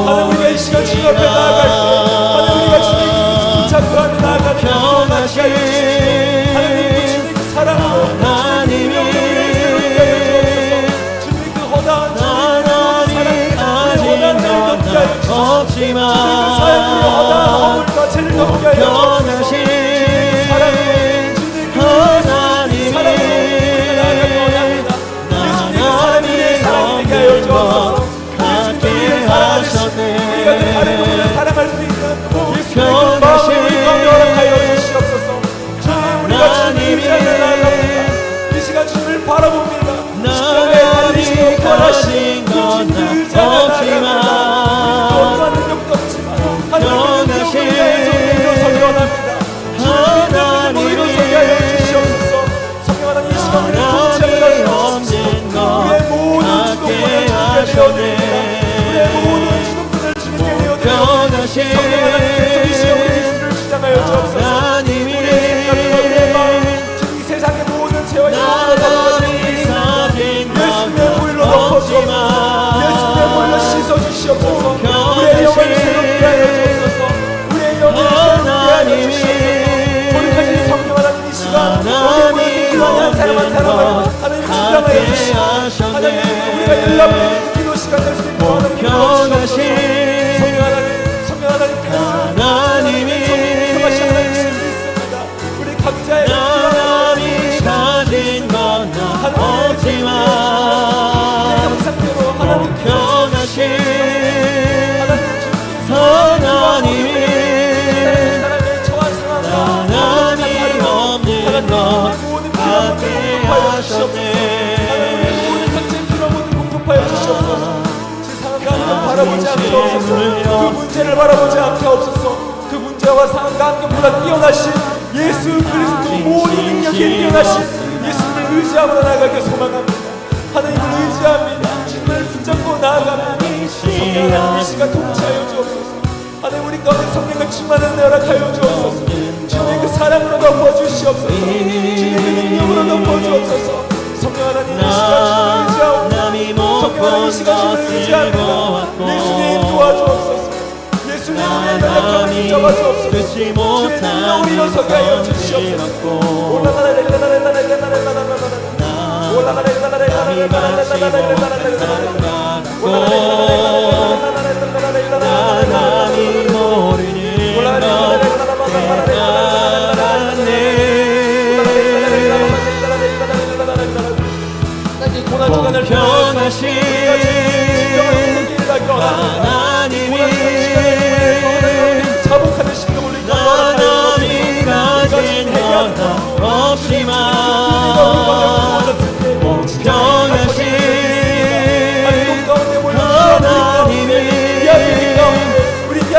하나님 우리가 이 시간 주님 앞에 나아갈 때 하나님 우리가 주님 그 붙잡고 하며 나아가는 변하게 하여 주시옵소서. 하나님 그 주님 그 사랑으로 주님 그 능력으로 새롭게 하여 주옵소서. 주님 그 허다한 주님 그 사랑으로 우리의 허다한 죄를 덮게 하여 주옵소서. 주님 그 사랑으로 허다한 허물과 죄를 덮게 하여 주옵소서. 주님 그 사랑으로 주님 그 사랑으로 우리가 나아가기 원합니다. 예수님 그 사랑이 우리의 사랑이 되게 하여 주옵소서. 예수님이 우리를 사랑하듯이 우리가 그 다른 분을 사랑할 수 있는 예수님의 그 마음을 우리 가운데 허락하여 주시옵소서. 주님 우리가 주님을 의지하며 나아갑니다. 이 시간 주님을 바라봅니다. 십자가에 달리시고 부활하신 그 주님을 의지하며 나아갑니다. 어떠한 능력도 없지만 하나님의 능력을 위하여서 일어서기 원합니다. 주님의 능력으로 일어서게 하여 주시옵소서. 성령 하나님 이 시간 우리를 통치하여 주옵소서. 우리의 모든 주도권을 주님께 내어드립니다. 우리의 모든 주도권을 주님께 내어드립니다. 성령 하나님께서 이 시간 우리 예수를 주장하여 주옵소서. 우리의 생각과 우리의 마음 주님 이 세상의 모든 죄와 예수님의 보혈로 덮어주옵소서. 예수님의 보혈로 씻어주시옵소서. 우리의 영을 새롭게 하여 주옵소서. 우리의 영을 새롭게 하여 주시옵소서. 거룩하신 성령 하나님 이 시간 우리의 모든 한 사람 한 사람을 하나님 주장하여 주시고 하나님 우리가 연락되는 기도 시간 될 수 있는 하나님 도와주시옵소서. 성령 하나님께서 하나님이 성령하신 하나님 있습니다. 우리 각자의 나만이 가진 건 없지만 형상대로 하나님께서 하나님이 사람의 처한 상황과 하나님이 없는 것 함께 하셨네. 모든 각자의 필요 모든 공급하여 주시옵소서. 상황과 함께 바라보지 않게 없소서. 그 문제를 바라보지 않게 없소서. 그 문제와 상황과 함께보다 뛰어나신 예수 그리스도 모든 능력에 뛰어나신 예수님을 의지하며 나아가길 소망합니다. 하나님을 의지합니다. 주님을 붙잡고 나아갑니다. 성령 하나님 이 시간 통치하여 주옵소서. 하나님 우리 가운데 성령을 충만한 허락하여 주옵소서. 주님의 그 사랑으로 덮어주시옵소서. 주님의 능력으로 덮어주옵소서. 성령 하나님 이 시간 주님을 의지하옵니다. 성령 하나님 이 시간 주님을 의지합니다. 예수님 도와주옵소서. 예수님 우리의 연약함을 붙잡아주옵소서. 주의 능력으로 일어서게 하여 주시옵소서. 하나님 모르는 공평하신 하나님이 자복하는 신경을 우리 하나님이 가진 건 없지만 공평하신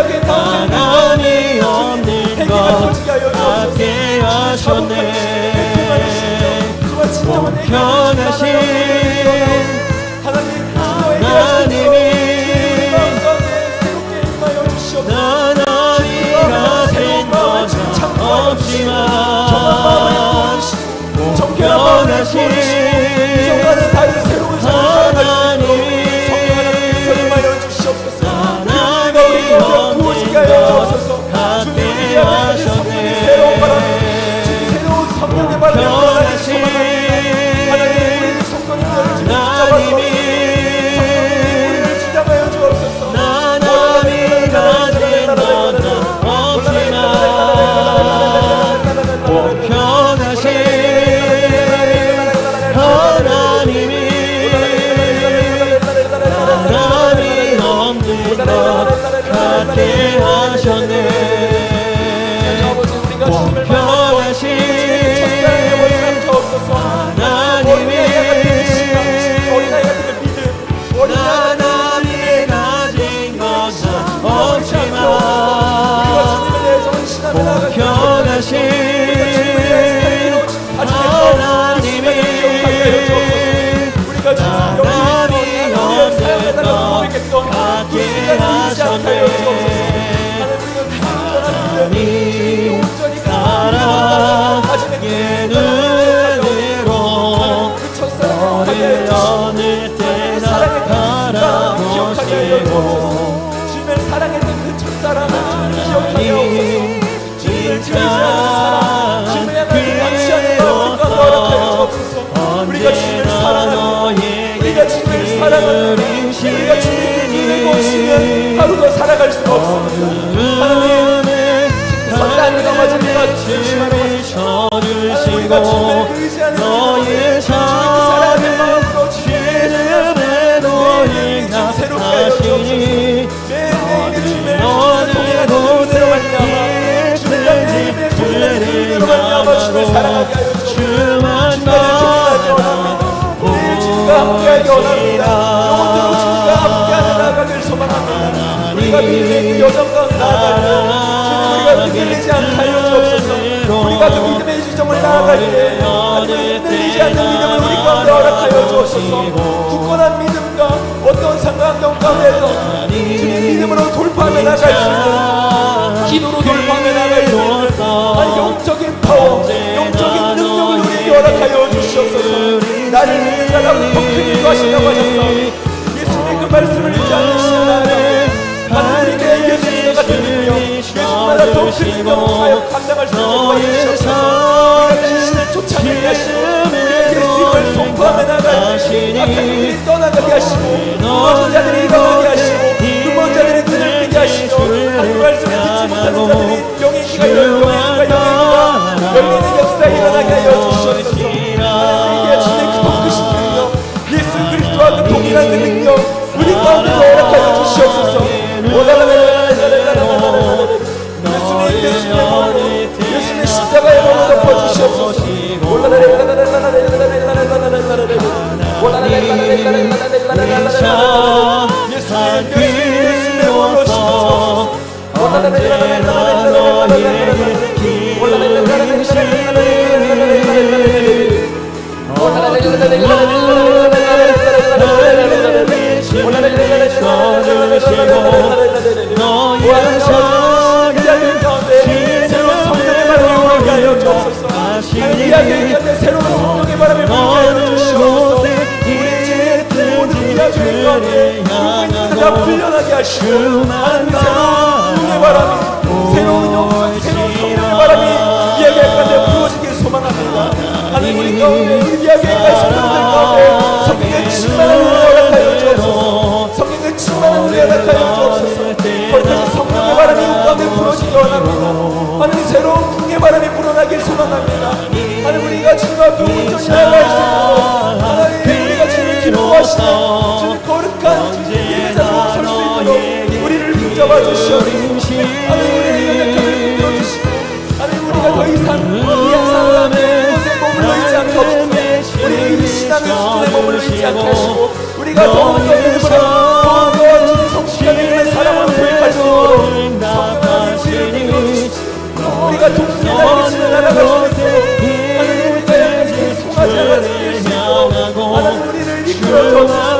하나님이 하나님 없는 것 같게 하셨네. 공평하신 하나님이 하나님 가진 것 주님을 만나고 주님의 첫사랑의 원이라는 주옵소서. 어린아이 같은 그 신앙, 어린아이 같은 그 믿음, 어린아이 같은 하나님이 가진 것은 없지만 우리가 주님에 대해서 헌신하며 나아가기 편하신 하나님이 우리가 주님을 여기서 사용해달라고 고백했던 그 순간을 잊지 않게 하여 주옵소서. 하나님 온전히 사랑의 눈으로 그 첫사랑을 하게 너를 하여 어느 때나 사랑의 기억하게 하여 바라보시고 주옵소서. 주님을 사랑했던 그 첫사랑을 기억하게 하옵소서. 주님을 들이지 않는 사랑, 주님을 향하여 감시하는 마음을 우리가 허락하여 주옵소서. 우리가 주님을 사랑하며 우리가 주님을 사랑하며 우리가 주님을 누리고 오시면 하루도 살아갈 수가 없습니다. 하나님 선단과 맞으니까 조심하러 가십시오. 우리가 주님을 의지하는 너의 주님을 사랑하는 마음으로 주님의 너의 새롭게 하여 주옵소서. 매일매일 주님의 동행하는 은혜로 말미암아 주님과 매일매일 동행하는 은혜로 말미암아 주님을 사랑하게 하여 주옵소서. 주님과 원합니다. 매일 주님과 함께하기 원합니다. 영원토록 주님과 함께하는 나아가길 소망합니다. 우리가 믿음의 그 여정 가운데 나아가며 우리가 흔들리지 않게 하여 주옵소서. 우리가 그 믿음의 지점을 나아갈 때 흔들리지 않는 믿음을 우리 가운데 허락하여 주옵소서. 굳건한 믿음과 어떤 상황 가운데서 주님 믿음으로 돌파하며 나갈 수 있는 기도로 돌파하며 나갈 수 있는 영적인 파워, 영적인 능력을 우리에게 허락하여 주시옵소서. 나를 믿는 자가 더 큰 일도 하신다고 하셨어. 예수님의 그 말씀을 잊지 않으시는 나아가 하나님의 예수님과 같은 능력, 예수님마다 더 큰 능력을 하여 감당할 수 있는 도와주시옵소서. 우리가 귀신을 쫓아내게 하시고 예수님을 선포하며 나갈 때 악한 영들이 떠나가게 하시고 무너진 자들이 일어나게 하시고 눈먼 자들이 눈을 뜨게 하시고 하나님 말씀을 듣지 못하는 자들이 영의 귀가 열리는 역사에 일어나게 하여 주시옵소서. 하나님에게 주님의 그 더 크신 능력, 예수 그리스도와 그 동일한 그 능력 우리 가운데 허락하여 주시옵소서. 예수님의 몸으로 예수님의 십자가의 몸을 덮어주시옵소서. 예수님의 몸으로 씌워주옵소서. 너의 사랑을 새로운 성령의 바람이 불게 하여 주옵소서. 이야기할 새로운 성령의 바람이 불게 하여 주시옵소서. 우리 주님의 모든 이야기의 가운데 다 풀려나게 하시고 하나님 새로운 성령의 바람이 새로운 영광 새로운 성령의 바람이 이야기할 가운데 부어지길 소망합니다. 하나님 우리 가운데 우리 이야기할 성령들 가운데 성령의 충만한 은혜 허락하여 주옵소서. 성령의 충만한 은혜 허락하여 주옵소서. 거기까지 성령의 바람이 우리 가운데 불어지기 원합니다. 하나님 새로운 풍의 바람이 불어나길 소망합니다. 하나님 우리가 주님과 온전히 나아갈 수 있도록 하나님 우리가 주님을 기뻐하시며 주님 거룩한 주님 예배자로 설 수 있도록 우리를 붙잡아 주시옵소서. 하나님 우리를 연약함을 풀어주시고 하나님 우리가 더 이상 이 항상 곳에 머물러 있지 않게 하옵소서. 우리의 이 신앙의 수준에 머물러 있지 않게 하시고 우리가 더욱더 믿음으로 더욱더 주님 성실한 믿음의 사랑으로 고백할 수 있도록 성령 하나님 우리를 이끌어 주십시오. 우리가 독수리 날개치며 날아갈 수 있도록 하나님 우리가 약간 이렇게 송아지 하나 지킬 수 있도록 하나님 우리를 이끌어 주옵소서.